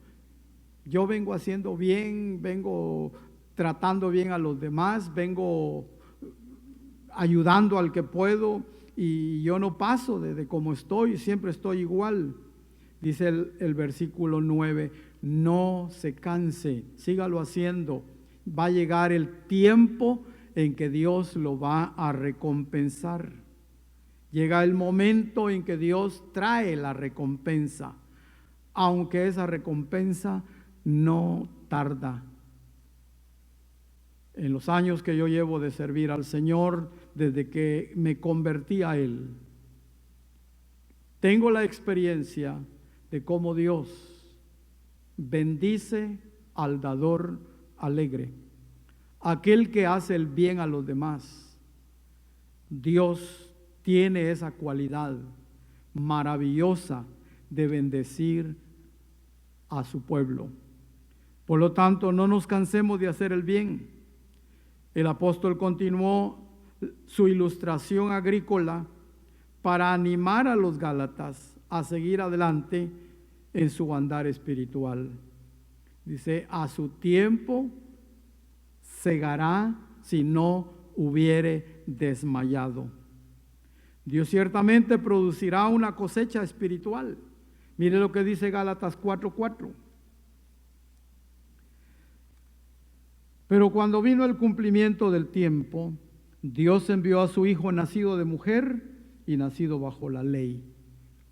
yo vengo haciendo bien, vengo tratando bien a los demás, vengo ayudando al que puedo, y yo no paso de como estoy, siempre estoy igual. Dice el versículo 9, no se canse, sígalo haciendo. Va a llegar el tiempo en que Dios lo va a recompensar. Llega el momento en que Dios trae la recompensa, aunque esa recompensa no tarda. En los años que yo llevo de servir al Señor, desde que me convertí a Él, tengo la experiencia de cómo Dios bendice al dador alegre, aquel que hace el bien a los demás. Dios tiene esa cualidad maravillosa de bendecir a su pueblo. Por lo tanto, no nos cansemos de hacer el bien. El apóstol continuó su ilustración agrícola para animar a los gálatas a seguir adelante en su andar espiritual. Dice: a su tiempo segará si no hubiere desmayado. Dios ciertamente producirá una cosecha espiritual. Mire lo que dice Gálatas 4:4. Pero cuando vino el cumplimiento del tiempo, Dios envió a su Hijo nacido de mujer y nacido bajo la ley.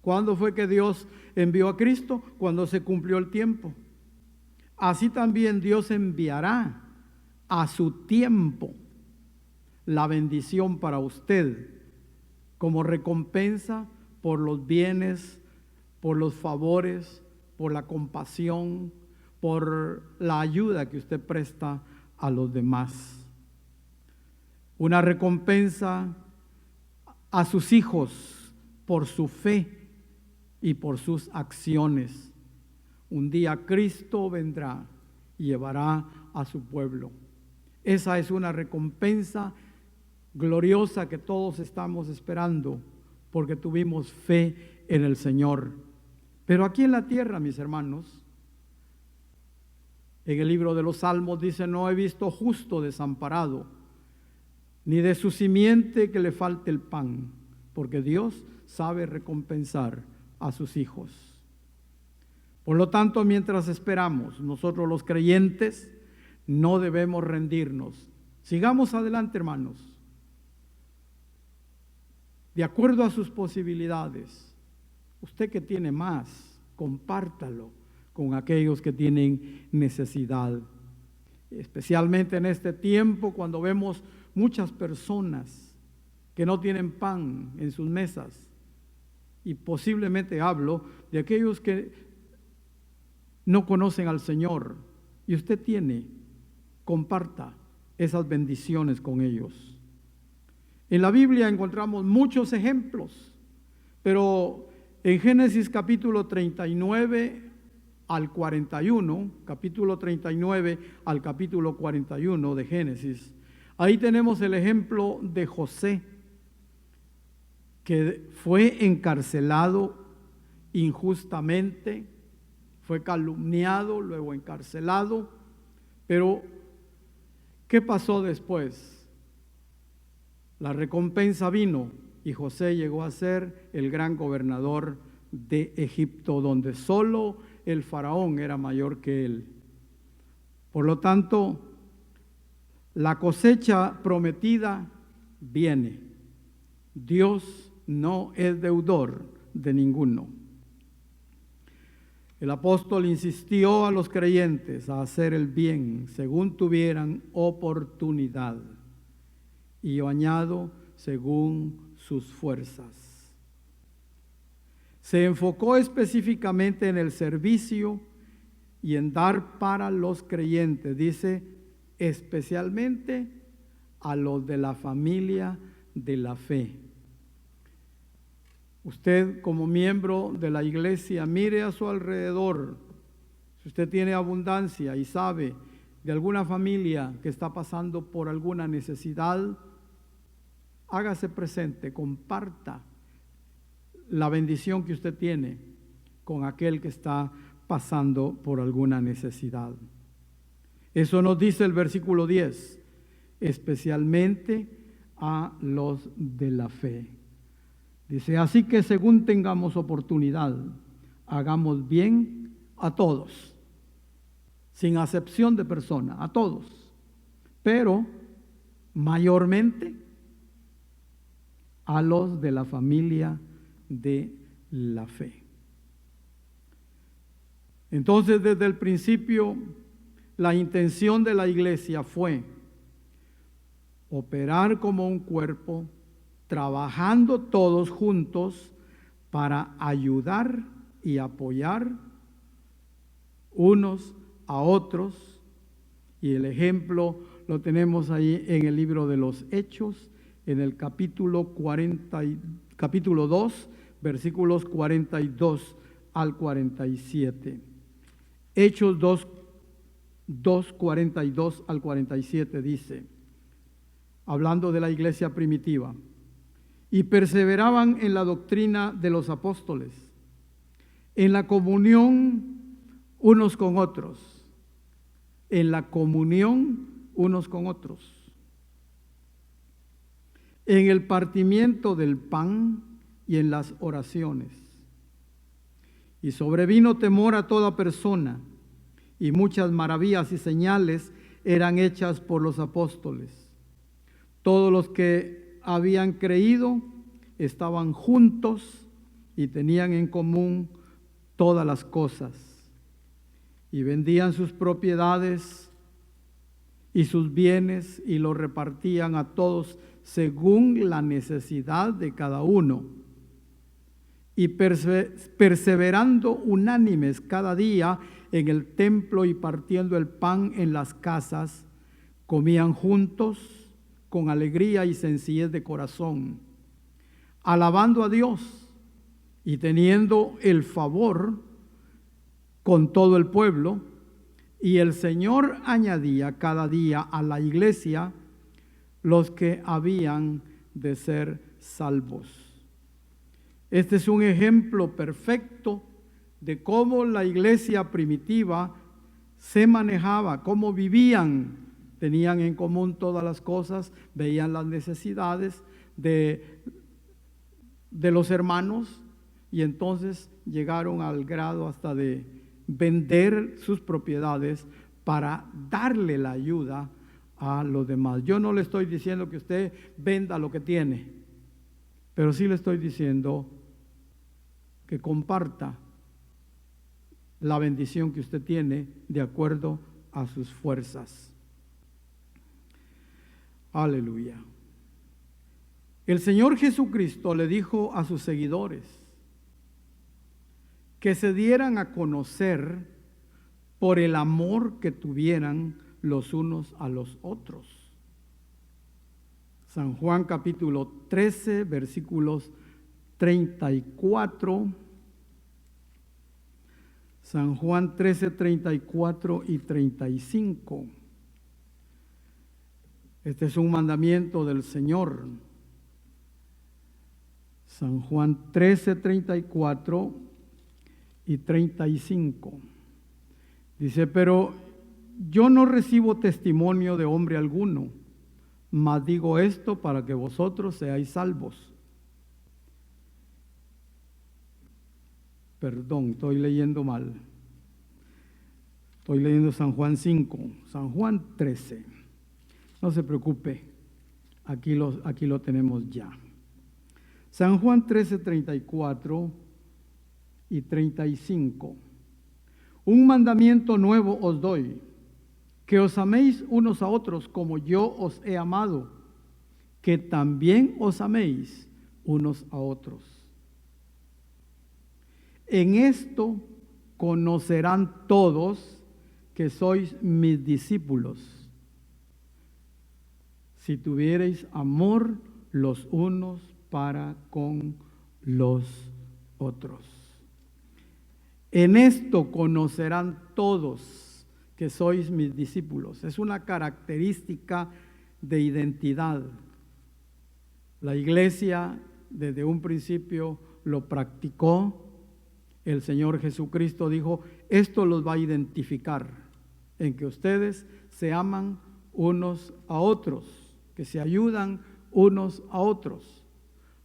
¿Cuándo fue que Dios envió a Cristo? Cuando se cumplió el tiempo. Así también Dios enviará a su tiempo la bendición para usted, como recompensa por los bienes, por los favores, por la compasión, por la ayuda que usted presta a los demás. Una recompensa a sus hijos por su fe y por sus acciones. Un día Cristo vendrá y llevará a su pueblo. Esa es una recompensa gloriosa que todos estamos esperando, porque tuvimos fe en el Señor. Pero aquí en la tierra, mis hermanos, en el libro de los Salmos dice: no he visto justo desamparado, ni de su simiente que le falte el pan, porque Dios sabe recompensar a sus hijos. Por lo tanto, mientras esperamos, nosotros los creyentes no debemos rendirnos. Sigamos adelante, hermanos, de acuerdo a sus posibilidades. Usted que tiene más, compártalo con aquellos que tienen necesidad. Especialmente en este tiempo cuando vemos muchas personas que no tienen pan en sus mesas. Y posiblemente hablo de aquellos que no conocen al Señor. Y usted tiene, comparta esas bendiciones con ellos. En la Biblia encontramos muchos ejemplos, pero en Génesis capítulo 39 al 41, capítulo 39 al capítulo 41 de Génesis, ahí tenemos el ejemplo de José, que fue encarcelado injustamente, fue calumniado, luego encarcelado, pero ¿qué pasó después? La recompensa vino y José llegó a ser el gran gobernador de Egipto, donde solo el faraón era mayor que él. Por lo tanto, la cosecha prometida viene. Dios no es deudor de ninguno. El apóstol insistió a los creyentes a hacer el bien según tuvieran oportunidad, y yo añado, según sus fuerzas. Se enfocó específicamente en el servicio y en dar para los creyentes, dice, especialmente a los de la familia de la fe. Usted como miembro de la iglesia, mire a su alrededor. Si usted tiene abundancia y sabe de alguna familia que está pasando por alguna necesidad, hágase presente, comparta la bendición que usted tiene con aquel que está pasando por alguna necesidad. Eso nos dice el versículo 10, especialmente a los de la fe. Dice, así que según tengamos oportunidad, hagamos bien a todos, sin acepción de persona, a todos, pero mayormente a los de la familia de la fe. Entonces, desde el principio, la intención de la iglesia fue operar como un cuerpo, trabajando todos juntos para ayudar y apoyar unos a otros. Y el ejemplo lo tenemos ahí en el libro de los Hechos, en el capítulo 2, versículos 42 al 47. Hechos 2, 42 al 47 dice, hablando de la iglesia primitiva, y perseveraban en la doctrina de los apóstoles, en la comunión unos con otros, en la comunión unos con otros, en el partimiento del pan y en las oraciones. Y sobrevino temor a toda persona, y muchas maravillas y señales eran hechas por los apóstoles. Todos los que habían creído estaban juntos y tenían en común todas las cosas, y vendían sus propiedades y sus bienes y los repartían a todos según la necesidad de cada uno. Y perseverando unánimes cada día en el templo y partiendo el pan en las casas, comían juntos con alegría y sencillez de corazón, alabando a Dios y teniendo el favor con todo el pueblo. Y el Señor añadía cada día a la iglesia los que habían de ser salvos. Este es un ejemplo perfecto de cómo la iglesia primitiva se manejaba, cómo vivían. Tenían en común todas las cosas, veían las necesidades de los hermanos, y entonces llegaron al grado hasta de vender sus propiedades para darle la ayuda a los demás. Yo no le estoy diciendo que usted venda lo que tiene, pero sí le estoy diciendo que comparta la bendición que usted tiene de acuerdo a sus fuerzas. Aleluya. El Señor Jesucristo le dijo a sus seguidores que se dieran a conocer por el amor que tuvieran los unos a los otros. San Juan capítulo 13, versículos 34. San Juan 13, 34 y 35. Este es un mandamiento del Señor. San Juan 13, 34 y 35. Dice, pero yo no recibo testimonio de hombre alguno, mas digo esto para que vosotros seáis salvos. Perdón, estoy leyendo mal. Estoy leyendo San Juan 5, San Juan 13. No se preocupe, aquí lo tenemos ya. San Juan 13, 34 y 35. Un mandamiento nuevo os doy, que os améis unos a otros como yo os he amado, que también os améis unos a otros. En esto conocerán todos que sois mis discípulos, si tuviereis amor los unos para con los otros. En esto conocerán todos que sois mis discípulos. Es una característica de identidad. La iglesia desde un principio lo practicó. El Señor Jesucristo dijo, esto los va a identificar, en que ustedes se aman unos a otros, que se ayudan unos a otros.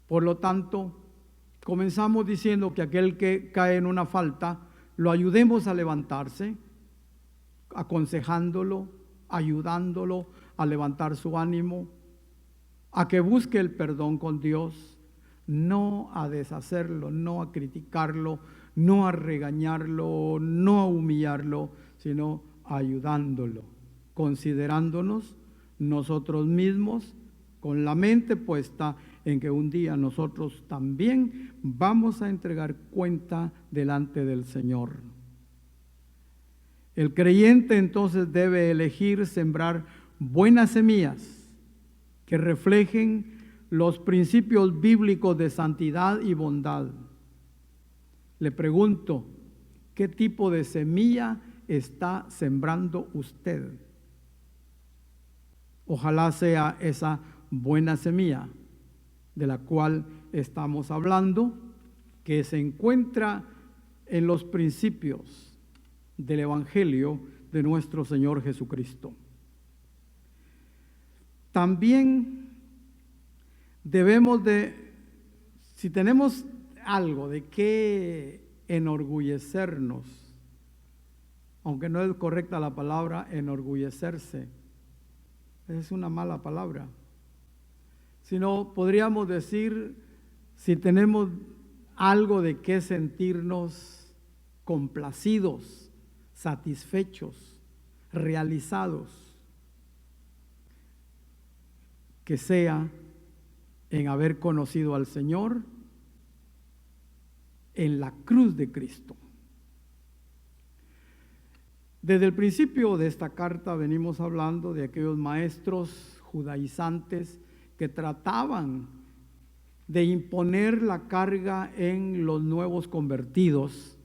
Por lo tanto, comenzamos diciendo que aquel que cae en una falta, lo ayudemos a levantarse, aconsejándolo, ayudándolo a levantar su ánimo, a que busque el perdón con Dios, no a deshacerlo, no a criticarlo, no a regañarlo, no a humillarlo, sino ayudándolo, considerándonos nosotros mismos con la mente puesta en que un día nosotros también vamos a entregar cuenta delante del Señor. El creyente entonces debe elegir sembrar buenas semillas que reflejen los principios bíblicos de santidad y bondad. Le pregunto, ¿qué tipo de semilla está sembrando usted? Ojalá sea esa buena semilla de la cual estamos hablando, que se encuentra en los principios del Evangelio de nuestro Señor Jesucristo. También debemos de, si tenemos algo de qué enorgullecernos, aunque no es correcta la palabra enorgullecerse, es una mala palabra, sino podríamos decir, si tenemos algo de qué sentirnos complacidos, satisfechos, realizados, que sea en haber conocido al Señor en la cruz de Cristo. Desde el principio de esta carta venimos hablando de aquellos maestros judaizantes que trataban de imponer la carga en los nuevos convertidos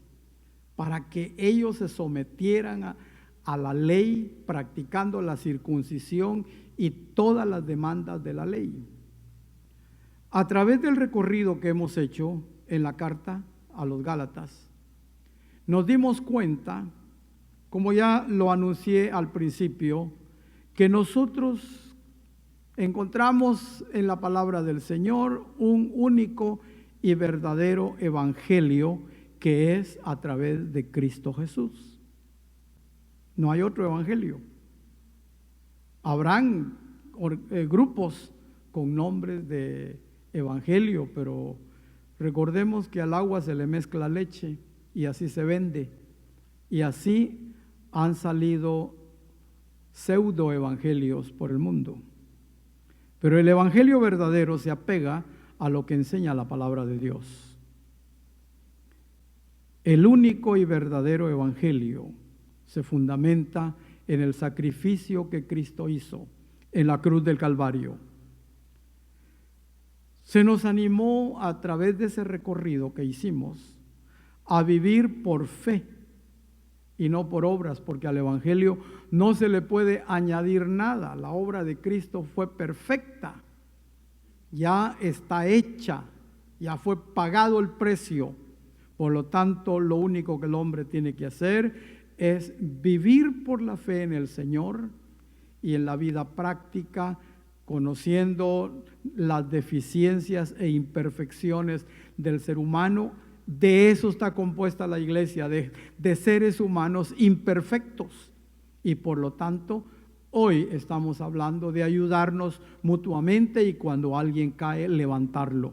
para que ellos se sometieran a la ley, practicando la circuncisión y todas las demandas de la ley. A través del recorrido que hemos hecho en la carta a los Gálatas, nos dimos cuenta, como ya lo anuncié al principio, que nosotros encontramos en la palabra del Señor un único y verdadero evangelio, que es a través de Cristo Jesús. No hay otro evangelio. Habrán grupos con nombres de evangelio, pero recordemos que al agua se le mezcla leche y así se vende. Y así han salido pseudoevangelios por el mundo. Pero el evangelio verdadero se apega a lo que enseña la palabra de Dios. El único y verdadero evangelio se fundamenta en el sacrificio que Cristo hizo en la cruz del Calvario. Se nos animó a través de ese recorrido que hicimos a vivir por fe y no por obras, porque al evangelio no se le puede añadir nada. La obra de Cristo fue perfecta, ya está hecha, ya fue pagado el precio. Por lo tanto, lo único que el hombre tiene que hacer es vivir por la fe en el Señor y en la vida práctica, conociendo las deficiencias e imperfecciones del ser humano. De eso está compuesta la iglesia, de seres humanos imperfectos. Y por lo tanto, hoy estamos hablando de ayudarnos mutuamente y cuando alguien cae, levantarlo.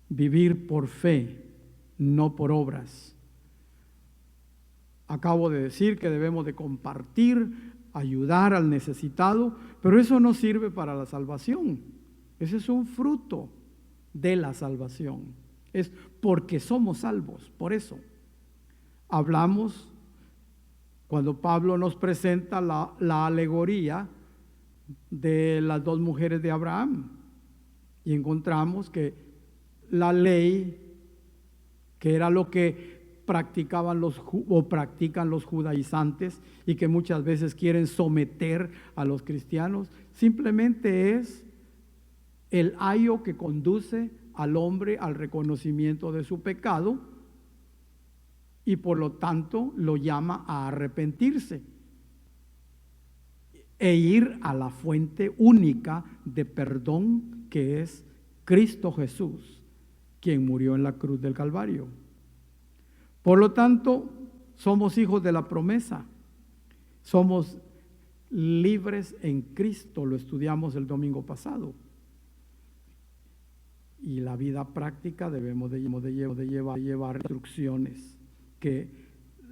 Vivir por fe, no por obras. Acabo de decir que debemos de compartir, ayudar al necesitado, pero eso no sirve para la salvación. Ese es un fruto de la salvación. Es porque somos salvos, por eso. Hablamos, cuando Pablo nos presenta la alegoría de las dos mujeres de Abraham, y encontramos que la ley, que era lo que practican los judaizantes y que muchas veces quieren someter a los cristianos, simplemente es el ayo que conduce al hombre al reconocimiento de su pecado y por lo tanto lo llama a arrepentirse e ir a la fuente única de perdón, que es Cristo Jesús, quien murió en la cruz del Calvario. Por lo tanto, somos hijos de la promesa, somos libres en Cristo, lo estudiamos el domingo pasado. Y la vida práctica debemos de llevar instrucciones que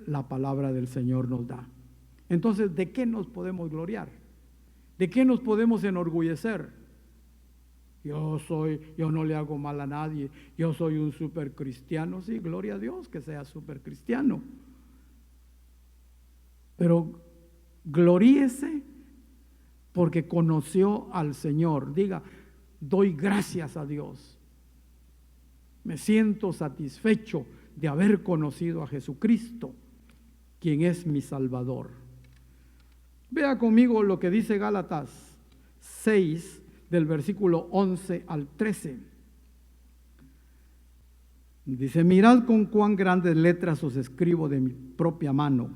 la palabra del Señor nos da. Entonces, ¿de qué nos podemos gloriar? ¿De qué nos podemos enorgullecer? Yo no le hago mal a nadie, yo soy un super cristiano. Sí, gloria a Dios que sea super cristiano. Pero gloríese porque conoció al Señor. Diga, doy gracias a Dios. Me siento satisfecho de haber conocido a Jesucristo, quien es mi Salvador. Vea conmigo lo que dice Gálatas 6, del versículo 11 al 13. Dice, mirad con cuán grandes letras os escribo de mi propia mano.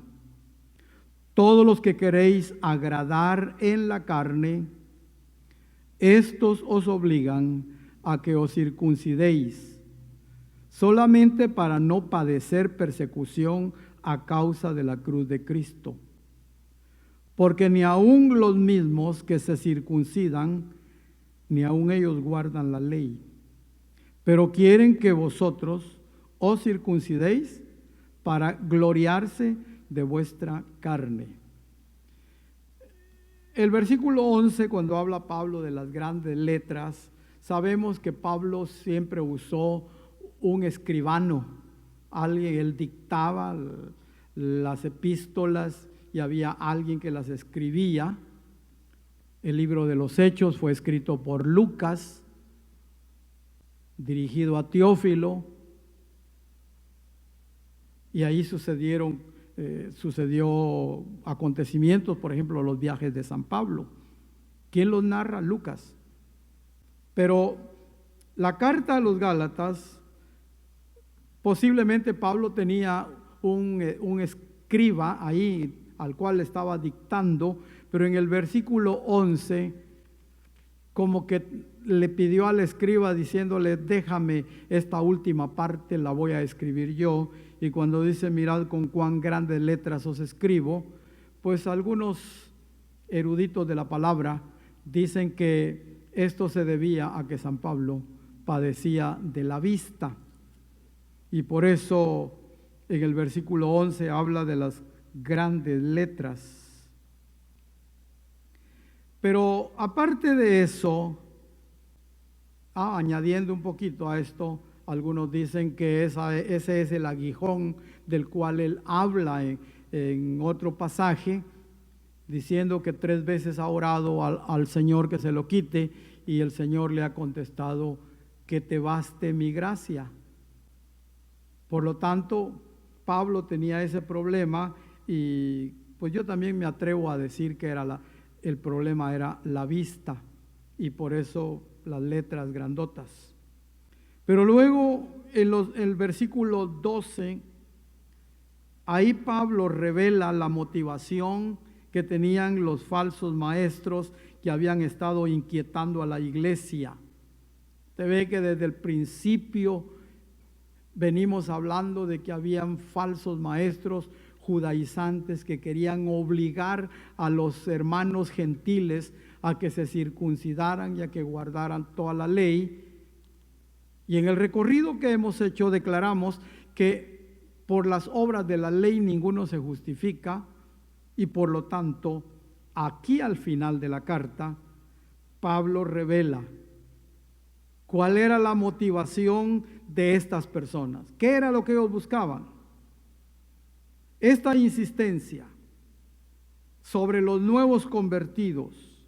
Todos los que queréis agradar en la carne, estos os obligan a que os circuncidéis, solamente para no padecer persecución a causa de la cruz de Cristo. Porque ni aun los mismos que se circuncidan, ni aun ellos guardan la ley, pero quieren que vosotros os circuncidéis para gloriarse de vuestra carne. El versículo 11, cuando habla Pablo de las grandes letras, sabemos que Pablo siempre usó un escribano, alguien, él dictaba las epístolas y había alguien que las escribía. El libro de los Hechos fue escrito por Lucas, dirigido a Teófilo, y ahí sucedió acontecimientos, por ejemplo, los viajes de San Pablo. ¿Quién los narra? Lucas. Pero la carta a los Gálatas, posiblemente Pablo tenía un escriba ahí al cual le estaba dictando, pero en el versículo 11 como que le pidió al escriba diciéndole, déjame esta última parte, la voy a escribir yo. Y cuando dice, mirad con cuán grandes letras os escribo, pues algunos eruditos de la palabra dicen que esto se debía a que San Pablo padecía de la vista. Y por eso en el versículo 11 habla de las grandes letras. Pero aparte de eso, añadiendo un poquito a esto, algunos dicen que ese es el aguijón del cual él habla en otro pasaje, diciendo que 3 veces ha orado al Señor que se lo quite, y el Señor le ha contestado: que te baste mi gracia. Por lo tanto, Pablo tenía ese problema, y pues yo también me atrevo a decir que el problema era la vista, y por eso las letras grandotas. Pero luego en el versículo 12, ahí Pablo revela la motivación que tenían los falsos maestros que habían estado inquietando a la iglesia. Usted ve que desde el principio venimos hablando de que habían falsos maestros judaizantes que querían obligar a los hermanos gentiles a que se circuncidaran y a que guardaran toda la ley. Y en el recorrido que hemos hecho declaramos que por las obras de la ley ninguno se justifica, y por lo tanto aquí al final de la carta Pablo revela cuál era la motivación de estas personas, qué era lo que ellos buscaban. Esta insistencia sobre los nuevos convertidos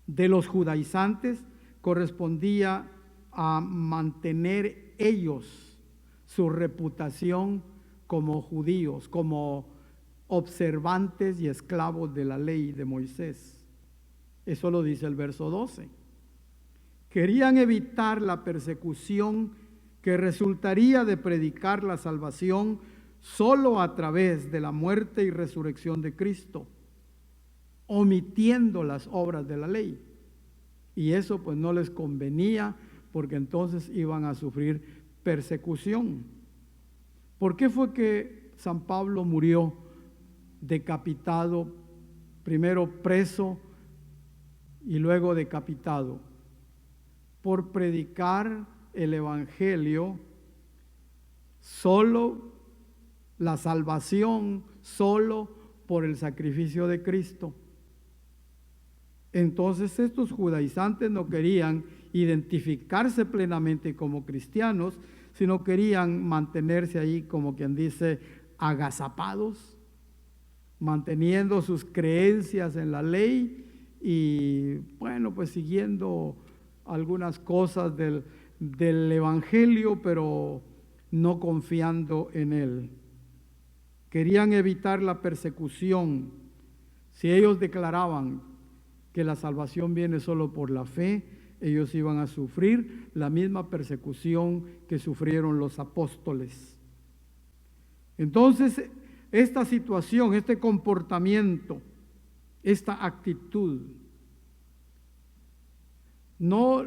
de los judaizantes correspondía a mantener ellos su reputación como judíos, como observantes y esclavos de la ley de Moisés. Eso lo dice el verso 12. Querían evitar la persecución que resultaría de predicar la salvación solo a través de la muerte y resurrección de Cristo, omitiendo las obras de la ley. Y eso pues no les convenía, porque entonces iban a sufrir persecución. ¿Por qué fue que San Pablo murió decapitado, primero preso y luego decapitado? Por predicar el evangelio, solo la salvación, solo por el sacrificio de Cristo. Entonces estos judaizantes no querían identificarse plenamente como cristianos, sino querían mantenerse ahí, como quien dice, agazapados, manteniendo sus creencias en la ley y bueno, pues siguiendo algunas cosas del evangelio, pero no confiando en él. Querían evitar la persecución. Si ellos declaraban que la salvación viene solo por la fe, ellos iban a sufrir la misma persecución que sufrieron los apóstoles. Entonces, esta situación, este comportamiento, esta actitud, no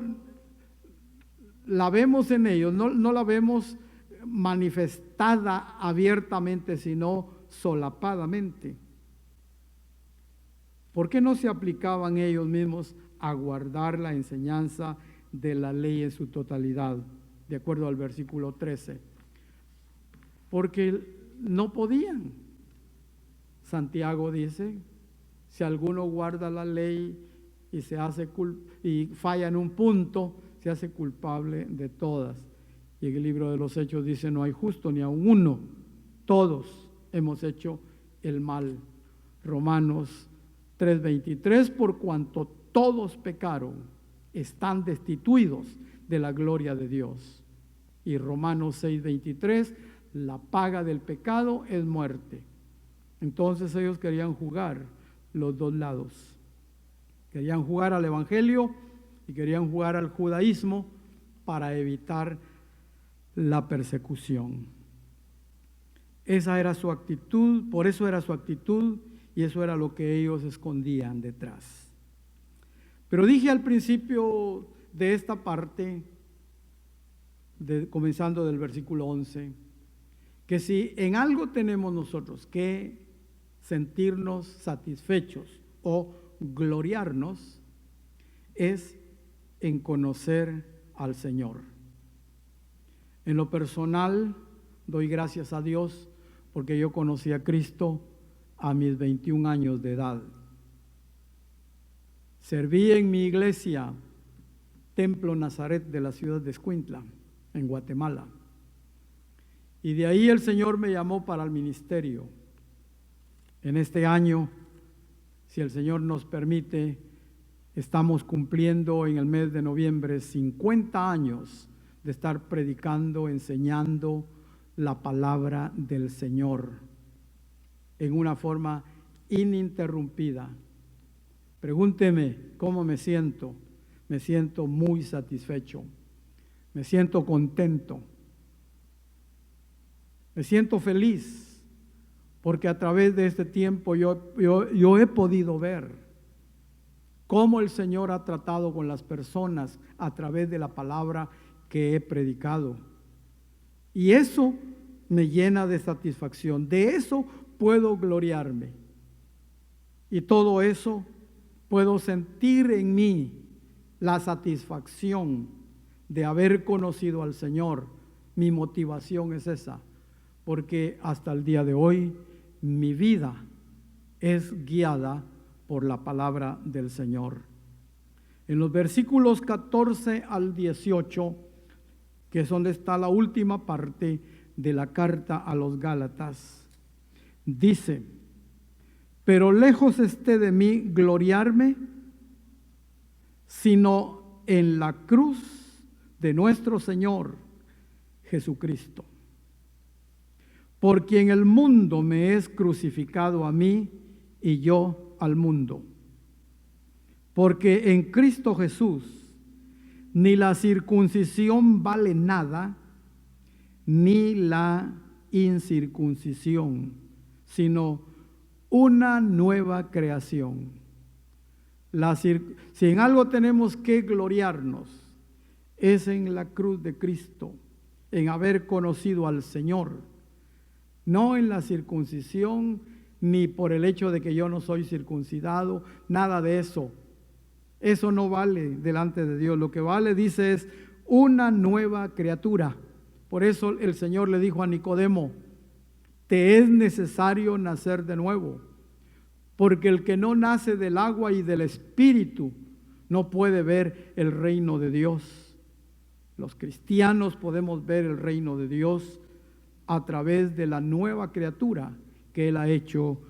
la vemos en ellos, no la vemos manifestada abiertamente, sino solapadamente. ¿Por qué no se aplicaban ellos mismos a guardar la enseñanza de la ley en su totalidad, de acuerdo al versículo 13? Porque no podían. Santiago dice: si alguno guarda la ley y y falla en un punto, se hace culpable de todas. Y en el libro de los Hechos dice: no hay justo ni aun uno, todos hemos hecho el mal. Romanos 3:23, por cuanto todos pecaron, están destituidos de la gloria de Dios. Y Romanos 6:23, la paga del pecado es muerte. Entonces ellos querían jugar los dos lados. Querían jugar al evangelio y querían jugar al judaísmo para evitar la persecución. Esa era su actitud, por eso era su actitud, y eso era lo que ellos escondían detrás. Pero dije al principio de esta parte, comenzando del versículo 11, que si en algo tenemos nosotros que sentirnos satisfechos o gloriarnos, es en conocer al Señor. En lo personal, Doy gracias a Dios porque yo conocí a Cristo a mis 21 años de edad. Serví en mi iglesia, Templo Nazaret de la ciudad de Escuintla, en Guatemala. Y de ahí el Señor me llamó para el ministerio. En este año, si el Señor nos permite, estamos cumpliendo en el mes de noviembre 50 años de estar predicando, enseñando la palabra del Señor en una forma ininterrumpida. Pregúnteme cómo me siento. Me siento muy satisfecho. Me siento contento. Me siento feliz porque a través de este tiempo yo he podido ver cómo el Señor ha tratado con las personas a través de la palabra que he predicado. Y eso me llena de satisfacción. De eso puedo gloriarme. Y todo eso puedo sentir en mí la satisfacción de haber conocido al Señor. Mi motivación es esa, porque hasta el día de hoy mi vida es guiada por la palabra del Señor. En los versículos 14 al 18, que es donde está la última parte de la carta a los Gálatas, dice: pero lejos esté de mí gloriarme, sino en la cruz de nuestro Señor Jesucristo, por quien el mundo me es crucificado a mí y yo al mundo. Porque en Cristo Jesús ni la circuncisión vale nada, ni la incircuncisión, sino una nueva creación. Si en algo tenemos que gloriarnos, es en la cruz de Cristo, en haber conocido al Señor, no en la circuncisión, ni por el hecho de que yo no soy circuncidado, nada de eso. Eso no vale delante de Dios. Lo que vale, dice, es una nueva criatura. Por eso el Señor le dijo a Nicodemo: te es necesario nacer de nuevo, porque el que no nace del agua y del Espíritu no puede ver el reino de Dios. Los cristianos podemos ver el reino de Dios a través de la nueva criatura que Él ha hecho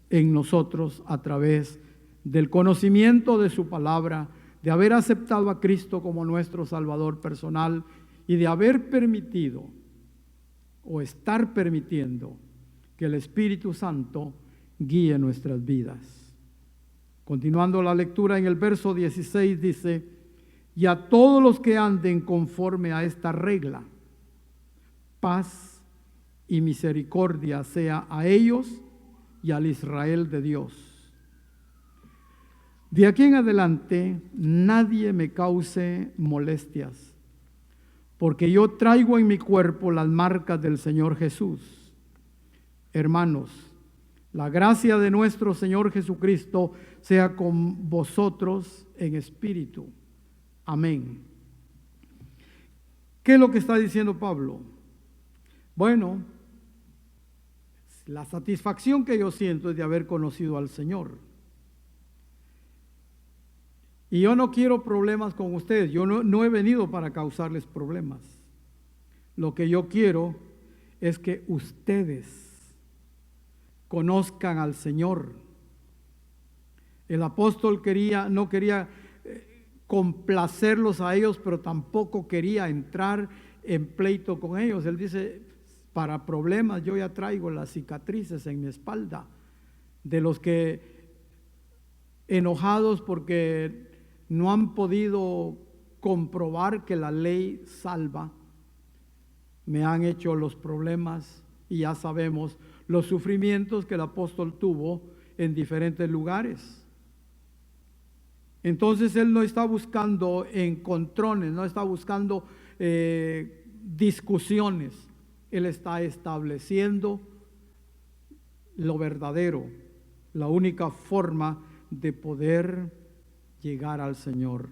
en nosotros, a través del conocimiento de su palabra, de haber aceptado a Cristo como nuestro Salvador personal y de haber permitido o estar permitiendo que el Espíritu Santo guíe nuestras vidas. Continuando la lectura, en el verso 16 dice: y a todos los que anden conforme a esta regla, paz y misericordia sea a ellos y al Israel de Dios. De aquí en adelante nadie me cause molestias, porque yo traigo en mi cuerpo las marcas del Señor Jesús. Hermanos, la gracia de nuestro Señor Jesucristo sea con vosotros en espíritu. Amén. ¿Qué es lo que está diciendo Pablo? Bueno, la satisfacción que yo siento es de haber conocido al Señor. Y yo no quiero problemas con ustedes. Yo no he venido para causarles problemas. Lo que yo quiero es que ustedes conozcan al Señor. El apóstol no quería complacerlos a ellos, pero tampoco quería entrar en pleito con ellos. Él dice: para problemas yo ya traigo las cicatrices en mi espalda, de los que enojados porque no han podido comprobar que la ley salva, me han hecho los problemas, y ya sabemos los sufrimientos que el apóstol tuvo en diferentes lugares. Entonces él no está buscando encontrones, no está buscando discusiones. Él está estableciendo lo verdadero, la única forma de poder llegar al Señor.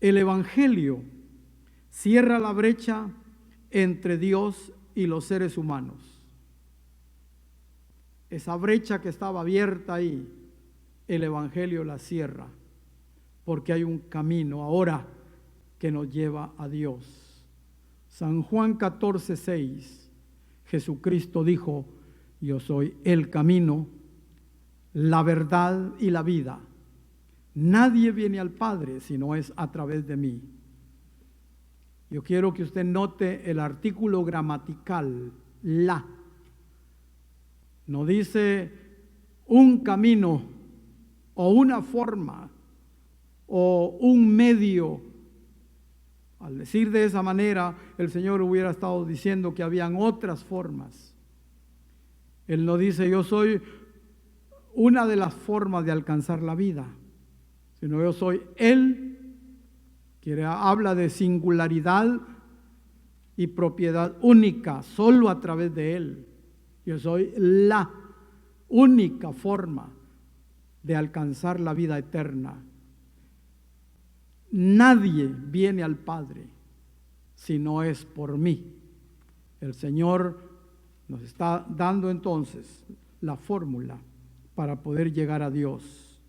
El Evangelio cierra la brecha entre Dios y los seres humanos. Esa brecha que estaba abierta ahí, el Evangelio la cierra, porque hay un camino ahora que nos lleva a Dios. San Juan 14:6, Jesucristo dijo: yo soy el camino, la verdad y la vida. Nadie viene al Padre si no es a través de mí. Yo quiero que usted note el artículo gramatical, la. No dice un camino o una forma o un medio. Al decir de esa manera, el Señor hubiera estado diciendo que habían otras formas. Él no dice yo soy una de las formas de alcanzar la vida, sino yo soy Él, que habla de singularidad y propiedad única, solo a través de Él. Yo soy la única forma de alcanzar la vida eterna. Nadie viene al Padre si no es por mí. El Señor nos está dando entonces la fórmula para poder llegar a Dios.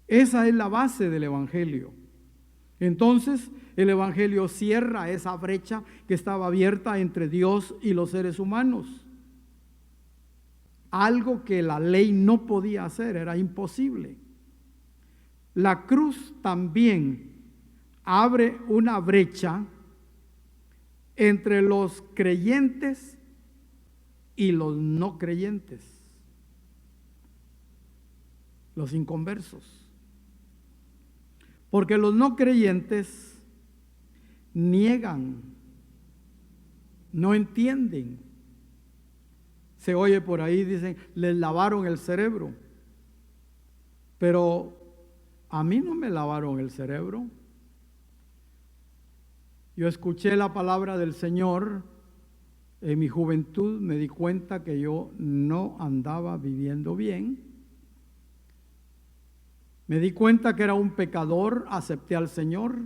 Esa es la base del Evangelio. Entonces, el Evangelio cierra esa brecha que estaba abierta entre Dios y los seres humanos. Algo que la ley no podía hacer, era imposible. La cruz también abre una brecha entre los creyentes y los no creyentes, los inconversos. Porque los no creyentes niegan, no entienden. Se oye por ahí, dicen, les lavaron el cerebro. Pero a mí no me lavaron el cerebro. Yo escuché la palabra del Señor en mi juventud, me di cuenta que yo no andaba viviendo bien. Me di cuenta que era un pecador, acepté al Señor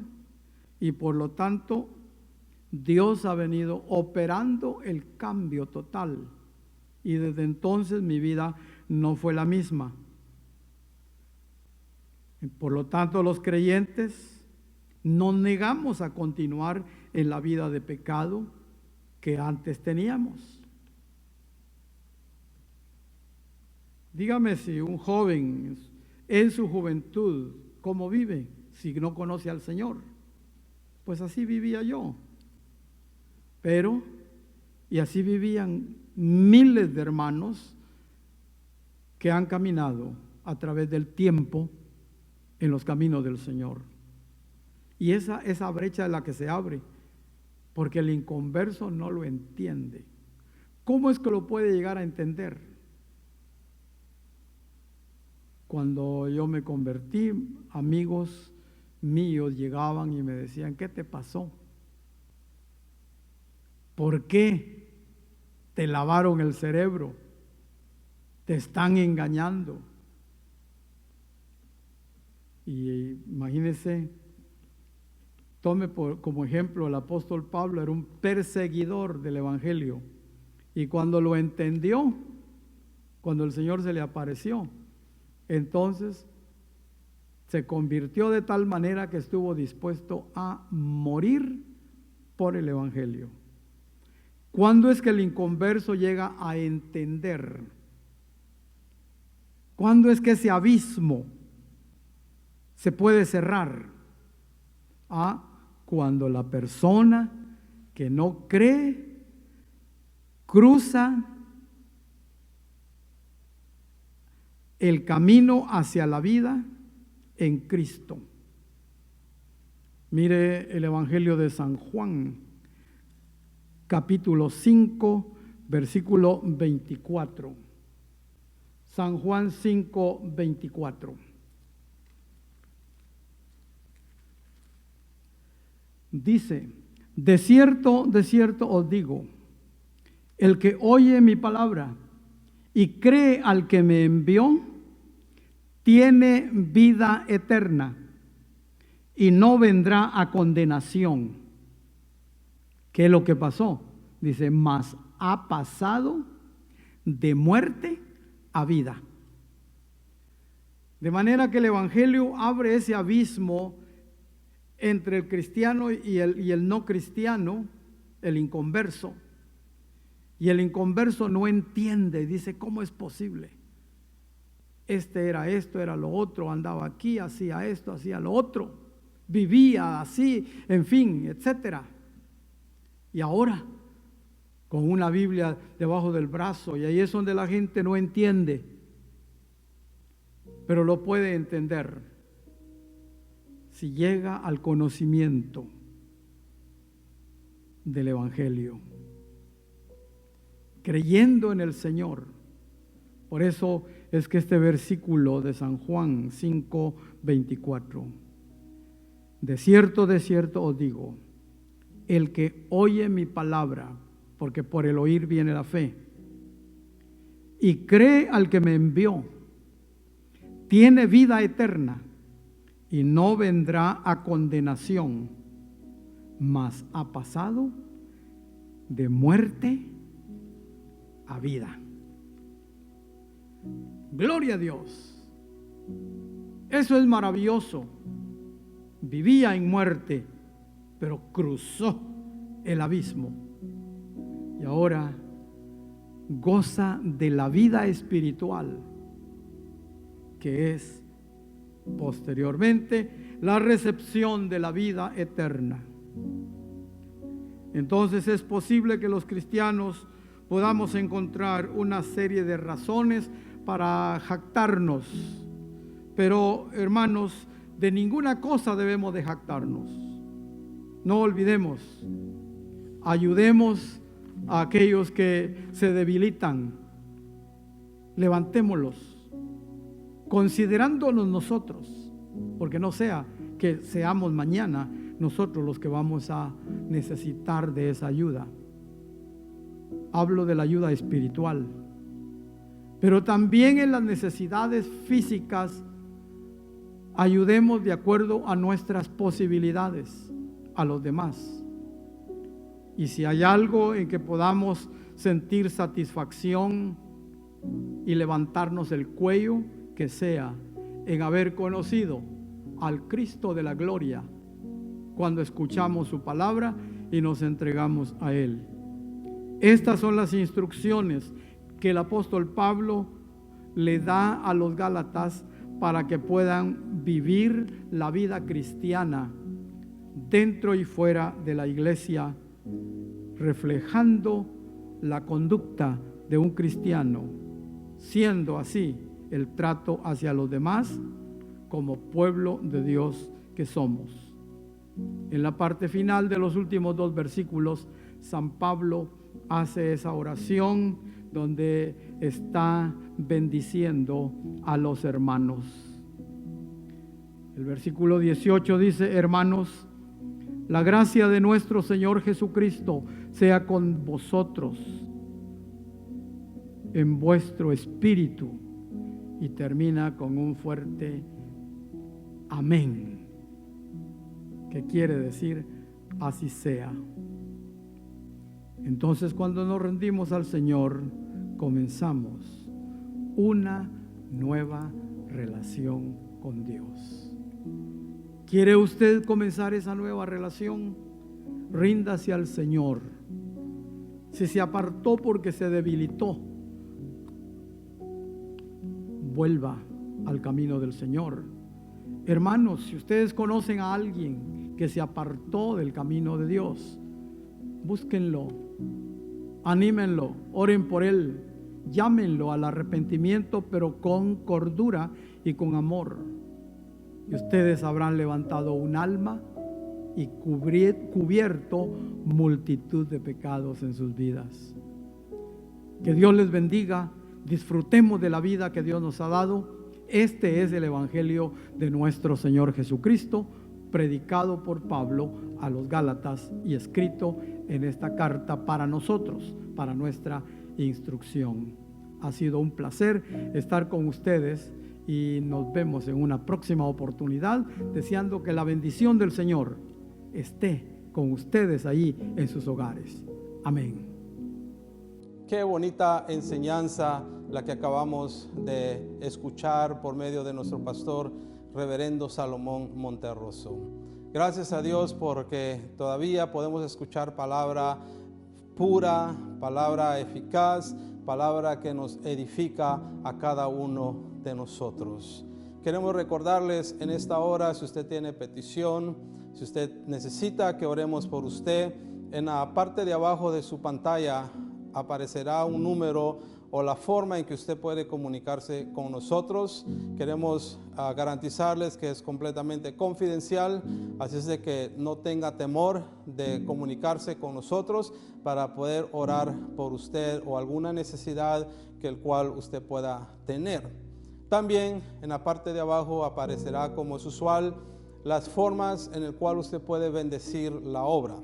y por lo tanto Dios ha venido operando el cambio total. Y desde entonces mi vida no fue la misma. Por lo tanto, los creyentes no negamos a continuar en la vida de pecado que antes teníamos. Dígame si un joven en su juventud, ¿cómo vive si no conoce al Señor? Pues así vivía yo. Pero, y así vivían miles de hermanos que han caminado a través del tiempo en los caminos del Señor. Y esa brecha es la que se abre, porque el inconverso no lo entiende. ¿Cómo es que lo puede llegar a entender? Cuando yo me convertí, amigos míos llegaban y me decían, ¿qué te pasó? ¿Por qué te lavaron el cerebro? Te están engañando. Y imagínense, tome como ejemplo el apóstol Pablo, era un perseguidor del Evangelio. Y cuando lo entendió, cuando el Señor se le apareció, entonces se convirtió de tal manera que estuvo dispuesto a morir por el Evangelio. ¿Cuándo es que el inconverso llega a entender? ¿Cuándo es que ese abismo se puede cerrar? Cuando la persona que no cree cruza el camino hacia la vida en Cristo. Mire el Evangelio de San Juan, capítulo 5, versículo 24. San Juan 5, 24. Dice, de cierto os digo, el que oye mi palabra y cree al que me envió, tiene vida eterna y no vendrá a condenación. ¿Qué es lo que pasó? Dice, mas ha pasado de muerte a vida. De manera que el Evangelio abre ese abismo entre el cristiano y el no cristiano, el inconverso. Y el inconverso no entiende, dice, ¿cómo es posible? Este era esto, era lo otro, andaba aquí, hacía esto, hacía lo otro, vivía así, en fin, etcétera. Y ahora, con una Biblia debajo del brazo, y ahí es donde la gente no entiende, pero lo puede entender si llega al conocimiento del Evangelio, creyendo en el Señor. Por eso es que este versículo de San Juan 5:24, de cierto os digo, el que oye mi palabra, porque por el oír viene la fe, y cree al que me envió, tiene vida eterna y no vendrá a condenación, mas ha pasado de muerte a vida. Gloria a Dios. Eso es maravilloso. Vivía en muerte, pero cruzó el abismo y ahora goza de la vida espiritual, que es posteriormente la recepción de la vida eterna. Entonces es posible que los cristianos podamos encontrar una serie de razones para jactarnos, pero hermanos, de ninguna cosa debemos de jactarnos. No olvidemos, ayudemos a aquellos que se debilitan, levantémoslos, considerándonos nosotros, porque no sea que seamos mañana nosotros los que vamos a necesitar de esa ayuda. Hablo de la ayuda espiritual, pero también en las necesidades físicas ayudemos de acuerdo a nuestras posibilidades a los demás. Y si hay algo en que podamos sentir satisfacción y levantarnos el cuello, que sea en haber conocido al Cristo de la gloria cuando escuchamos su palabra y nos entregamos a Él. Estas son las instrucciones que el apóstol Pablo le da a los Gálatas para que puedan vivir la vida cristiana dentro y fuera de la iglesia, reflejando la conducta de un cristiano, siendo así el trato hacia los demás como pueblo de Dios que somos. En la parte final de los últimos 2 versículos, San Pablo hace esa oración donde está bendiciendo a los hermanos. El versículo 18 dice: hermanos, la gracia de nuestro Señor Jesucristo sea con vosotros, en vuestro espíritu. Y termina con un fuerte amén, que quiere decir así sea. Entonces, cuando nos rendimos al Señor, comenzamos una nueva relación con Dios. ¿Quiere usted comenzar esa nueva relación? Ríndase al Señor. Si se apartó porque se debilitó, vuelva al camino del Señor. Hermanos, si ustedes conocen a alguien que se apartó del camino de Dios, búsquenlo, anímenlo, oren por él, llámenlo al arrepentimiento, pero con cordura y con amor. Y ustedes habrán levantado un alma y cubierto multitud de pecados en sus vidas. Que Dios les bendiga. Disfrutemos de la vida que Dios nos ha dado. Este es el Evangelio de nuestro Señor Jesucristo, predicado por Pablo a los Gálatas y escrito en esta carta para nosotros, para nuestra instrucción. Ha sido un placer estar con ustedes y nos vemos en una próxima oportunidad, deseando que la bendición del Señor esté con ustedes ahí en sus hogares. Amén. Qué bonita enseñanza la que acabamos de escuchar por medio de nuestro pastor, reverendo Salomón Monterroso. Gracias a Dios porque todavía podemos escuchar palabra pura, palabra eficaz, palabra que nos edifica a cada uno de nosotros. Queremos recordarles en esta hora, si usted tiene petición, si usted necesita que oremos por usted, en la parte de abajo de su pantalla aparecerá un número o la forma en que usted puede comunicarse con nosotros. Queremos garantizarles que es completamente confidencial, así es de que no tenga temor de comunicarse con nosotros para poder orar por usted o alguna necesidad que el cual usted pueda tener. También en la parte de abajo aparecerá, como es usual, las formas en las cuales usted puede bendecir la obra,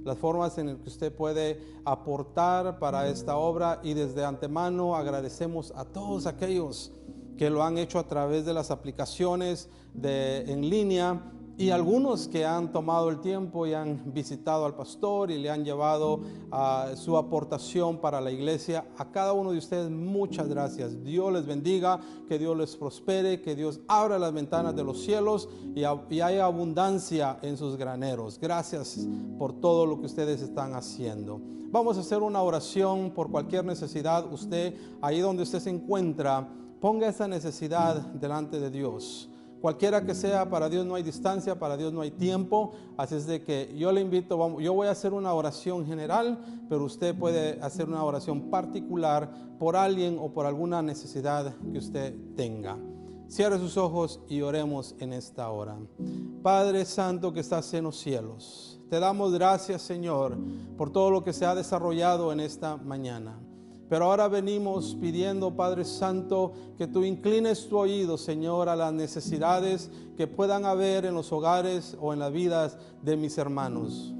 las formas en las que usted puede aportar para esta obra, y desde antemano agradecemos a todos aquellos que lo han hecho a través de las aplicaciones en línea, y algunos que han tomado el tiempo y han visitado al pastor y le han llevado su aportación para la iglesia. A cada uno de ustedes muchas gracias. Dios les bendiga, que Dios les prospere, que Dios abra las ventanas de los cielos y haya abundancia en sus graneros. Gracias por todo lo que ustedes están haciendo. Vamos a hacer una oración por cualquier necesidad. Usted, ahí donde usted se encuentra, ponga esa necesidad delante de Dios. Cualquiera que sea, para Dios no hay distancia, para Dios no hay tiempo. Así es de que yo le invito, yo voy a hacer una oración general, pero usted puede hacer una oración particular por alguien o por alguna necesidad que usted tenga. Cierre sus ojos y oremos en esta hora. Padre Santo que estás en los cielos, te damos gracias, Señor, por todo lo que se ha desarrollado en esta mañana. Pero ahora venimos pidiendo, Padre Santo, que tú inclines tu oído, Señor, a las necesidades que puedan haber en los hogares o en las vidas de mis hermanos.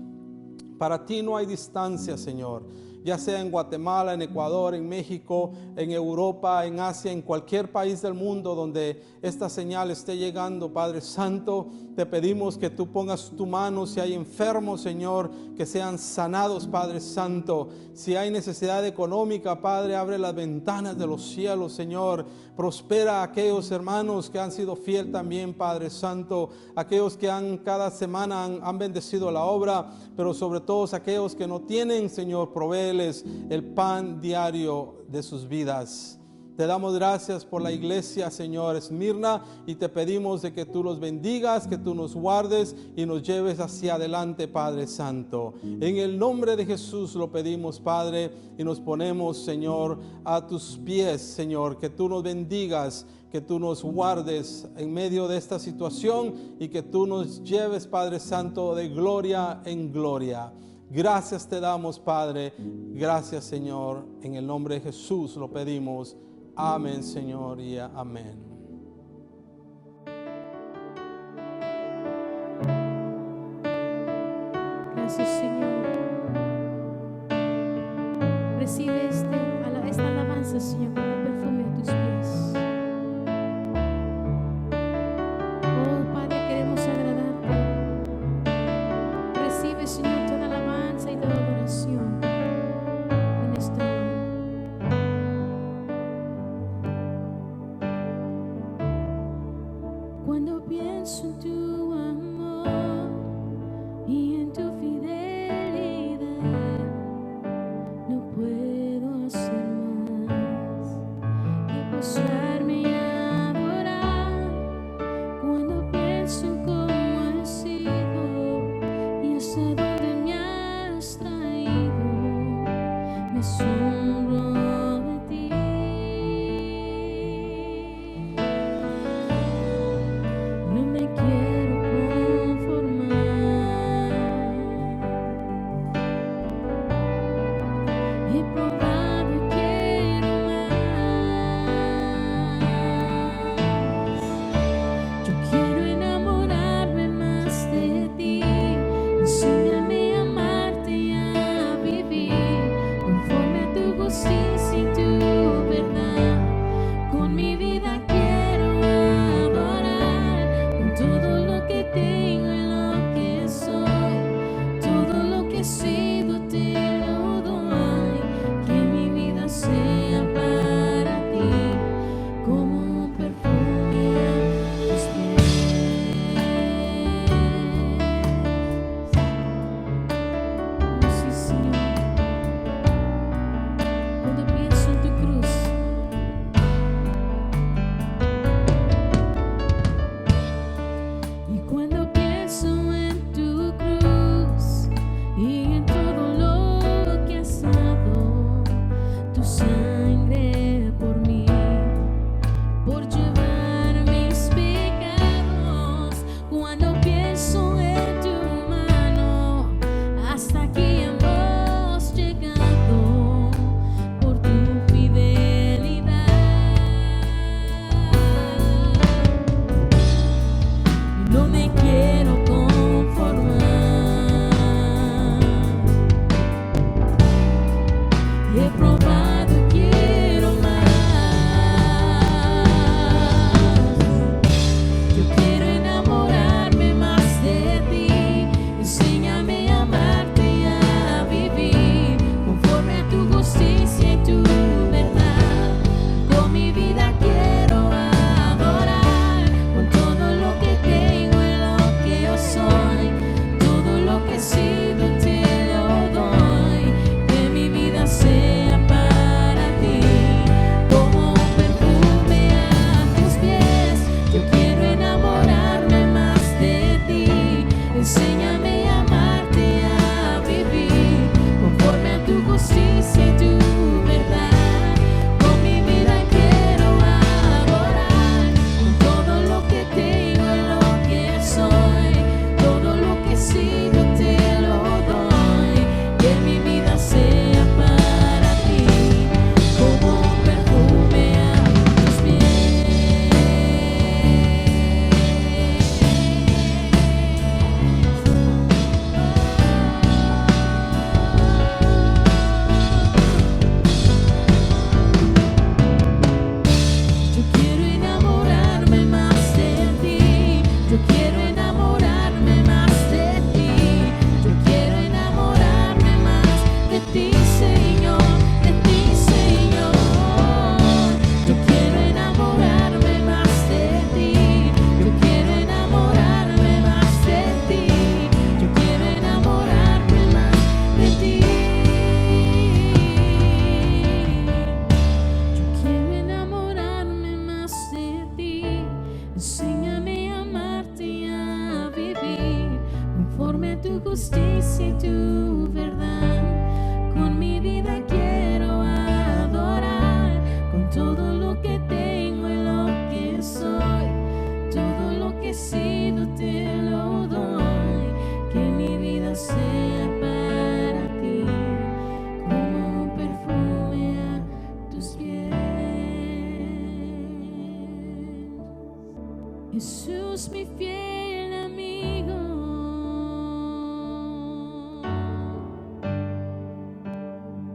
Para ti no hay distancia, Señor, ya sea en Guatemala, en Ecuador, en México, en Europa, en Asia, en cualquier país del mundo donde esta señal esté llegando. Padre Santo, te pedimos que tú pongas tu mano. Si hay enfermos, Señor, que sean sanados, Padre Santo. Si hay necesidad económica, Padre, abre las ventanas de los cielos, Señor. Prospera a aquellos hermanos que han sido fiel también, Padre Santo. Aquellos que cada semana han bendecido la obra, pero sobre todo aquellos que no tienen, Señor, provéeles el pan diario de sus vidas. Te damos gracias por la iglesia, Señor, Esmirna, y te pedimos de que tú los bendigas, que tú nos guardes y nos lleves hacia adelante, Padre Santo. En el nombre de Jesús lo pedimos, Padre, y nos ponemos, Señor, a tus pies, Señor, que tú nos bendigas, que tú nos guardes en medio de esta situación y que tú nos lleves, Padre Santo, de gloria en gloria. Gracias te damos, Padre. Gracias, Señor. En el nombre de Jesús lo pedimos. Amén, Señor, y amén. Gracias, Señor. Recibe esta alabanza, Señor, como el perfume de tus pies. Oh, Padre, queremos agradarte. Recibe, Señor, toda alabanza y toda adoración en esta hora. Cuando pienso en tu amor y en tu fidelidad, no puedo hacer más que postrarme y adorar. Cuando pienso en cómo he sido y hasta dónde me has traído, me asombro de ti. No me quiero Enséñame a amarte y a vivir conforme a tu justicia y tu verdad. Con mi vida quiero adorar, con todo lo que tengo y lo que soy, todo lo que he sido te lo doy. Que mi vida sea para ti como un perfume a tus pies. Jesús, mi fiel amigo,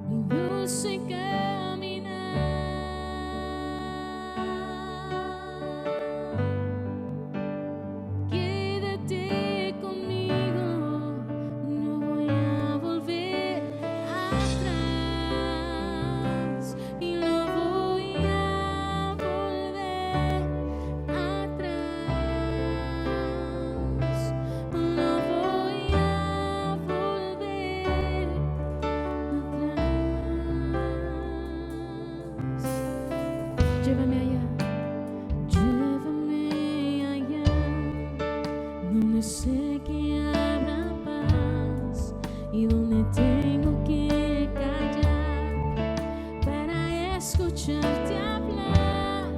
mi dulce caminar. Quédate conmigo, no voy a volver atrás y no voy a volver atrás, no voy a volver atrás. Llévame allá, donde sé que habrá paz y donde tengo que callar para escucharte hablar,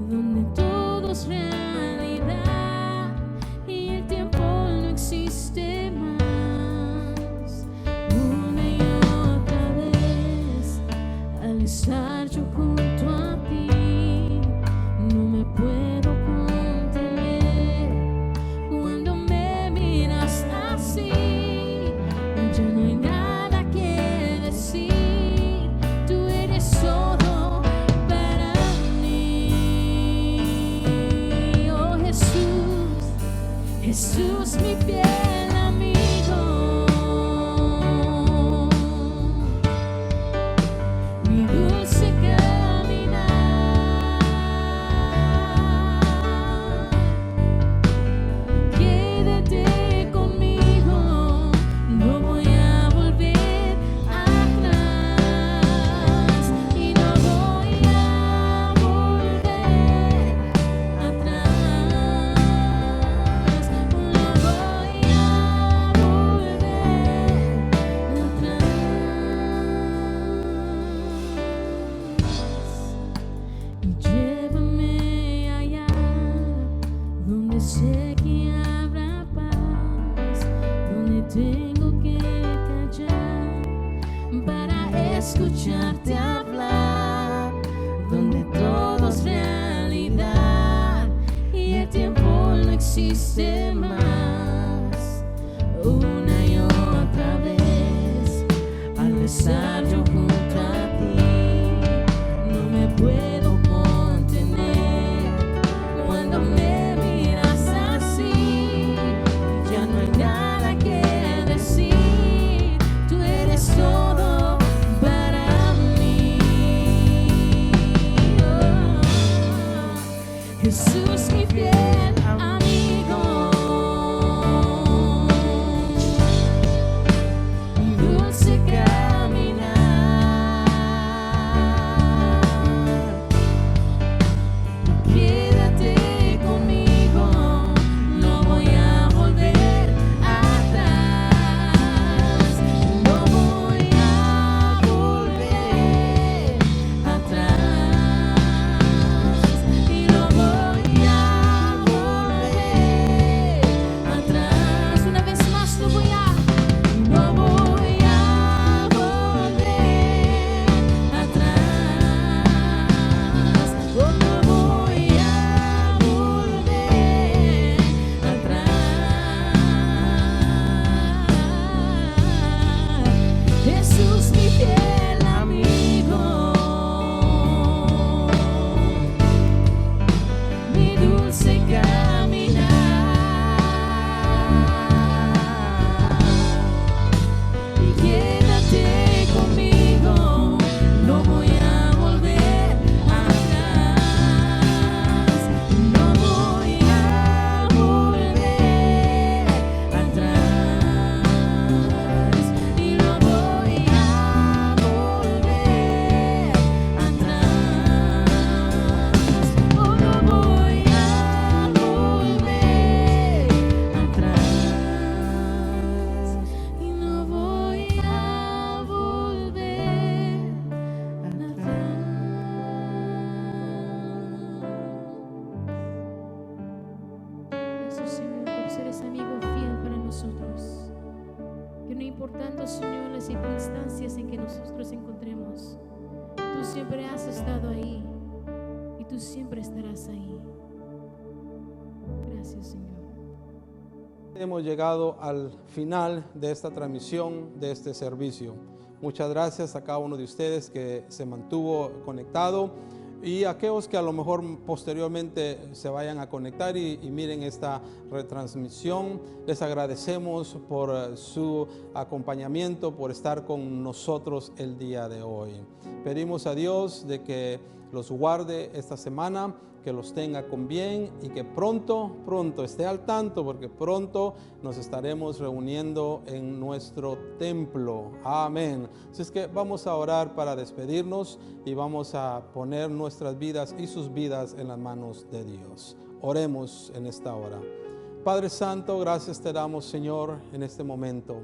donde todo es realidad y el tiempo no existe más. Una y otra vez, al estar yo junto a ti, no me puedo contener. Cuando me miras así, ya no hay nada que decir. Tú eres todo para mí. Oh Jesús, Jesús, mi fiel amigo, mi dulce caminar. Quédate conmigo, no voy a volver atrás y no voy a volver atrás, no voy a volver atrás. Y llévame allá, donde sé que habrá paz, donde tengo que callar para escucharte hablar, donde todo es realidad y el tiempo no existe más. Una y otra vez, al estar yo junto a ti, no me puedo contener. Cuando me miras así, ya no hay nada que decir. Tú eres todo para mí. Oh, Jesús, mi fiel amigo, mi dulce caminar. Quédate conmigo, no voy a volver atrás, no voy a volver atrás y no voy a volver atrás. Una vez más, no voy a volver atrás, oh, no voy a volver atrás. Jesús, mi fiel amigo, mi dulce caminar. Y quédate conmigo, no voy a volver atrás, no voy a volver atrás y no voy a volver atrás, oh, no voy a eres amigo fiel para nosotros. Que no importando, Señor, las circunstancias en que nosotros encontremos, tú siempre has estado ahí y tú siempre estarás ahí. Gracias, Señor. Hemos llegado al final de esta transmisión, de este servicio. Muchas gracias a cada uno de ustedes que se mantuvo conectado y a aquellos que a lo mejor posteriormente se vayan a conectar y miren esta retransmisión. Les agradecemos por su acompañamiento, por estar con nosotros el día de hoy. Pedimos a Dios de que los guarde esta semana, que los tenga con bien y que pronto esté al tanto, porque pronto nos estaremos reuniendo en nuestro templo. Amén. Así es que vamos a orar para despedirnos y vamos a poner nuestras vidas y sus vidas en las manos de Dios. Oremos en esta hora. Padre Santo, gracias te damos, Señor, en este momento.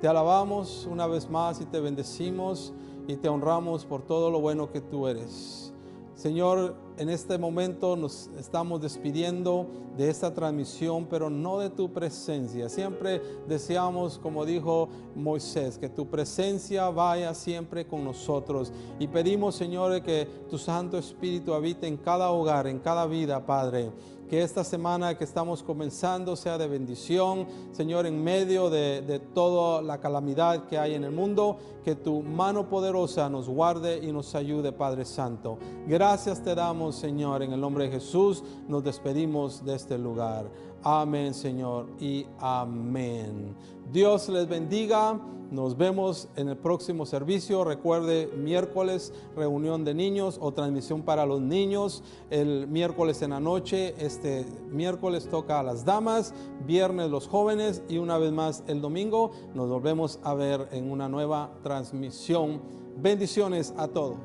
Te alabamos una vez más y te bendecimos y te honramos por todo lo bueno que tú eres. Señor, en este momento nos estamos despidiendo de esta transmisión, pero no de tu presencia. Siempre deseamos, como dijo Moisés, que tu presencia vaya siempre con nosotros. Y pedimos, Señor, que tu Santo Espíritu habite en cada hogar, en cada vida, Padre. Que esta semana que estamos comenzando sea de bendición, Señor, en medio de toda la calamidad que hay en el mundo. Que tu mano poderosa nos guarde y nos ayude, Padre Santo. Gracias te damos, Señor, en el nombre de Jesús nos despedimos de este lugar. Amén, Señor, y amén. Dios les bendiga. Nos vemos en el próximo servicio. Recuerde, miércoles, reunión de niños o transmisión para los niños. El miércoles en la noche, este miércoles toca a las damas, viernes los jóvenes y una vez más el domingo nos volvemos a ver en una nueva transmisión. Bendiciones a todos.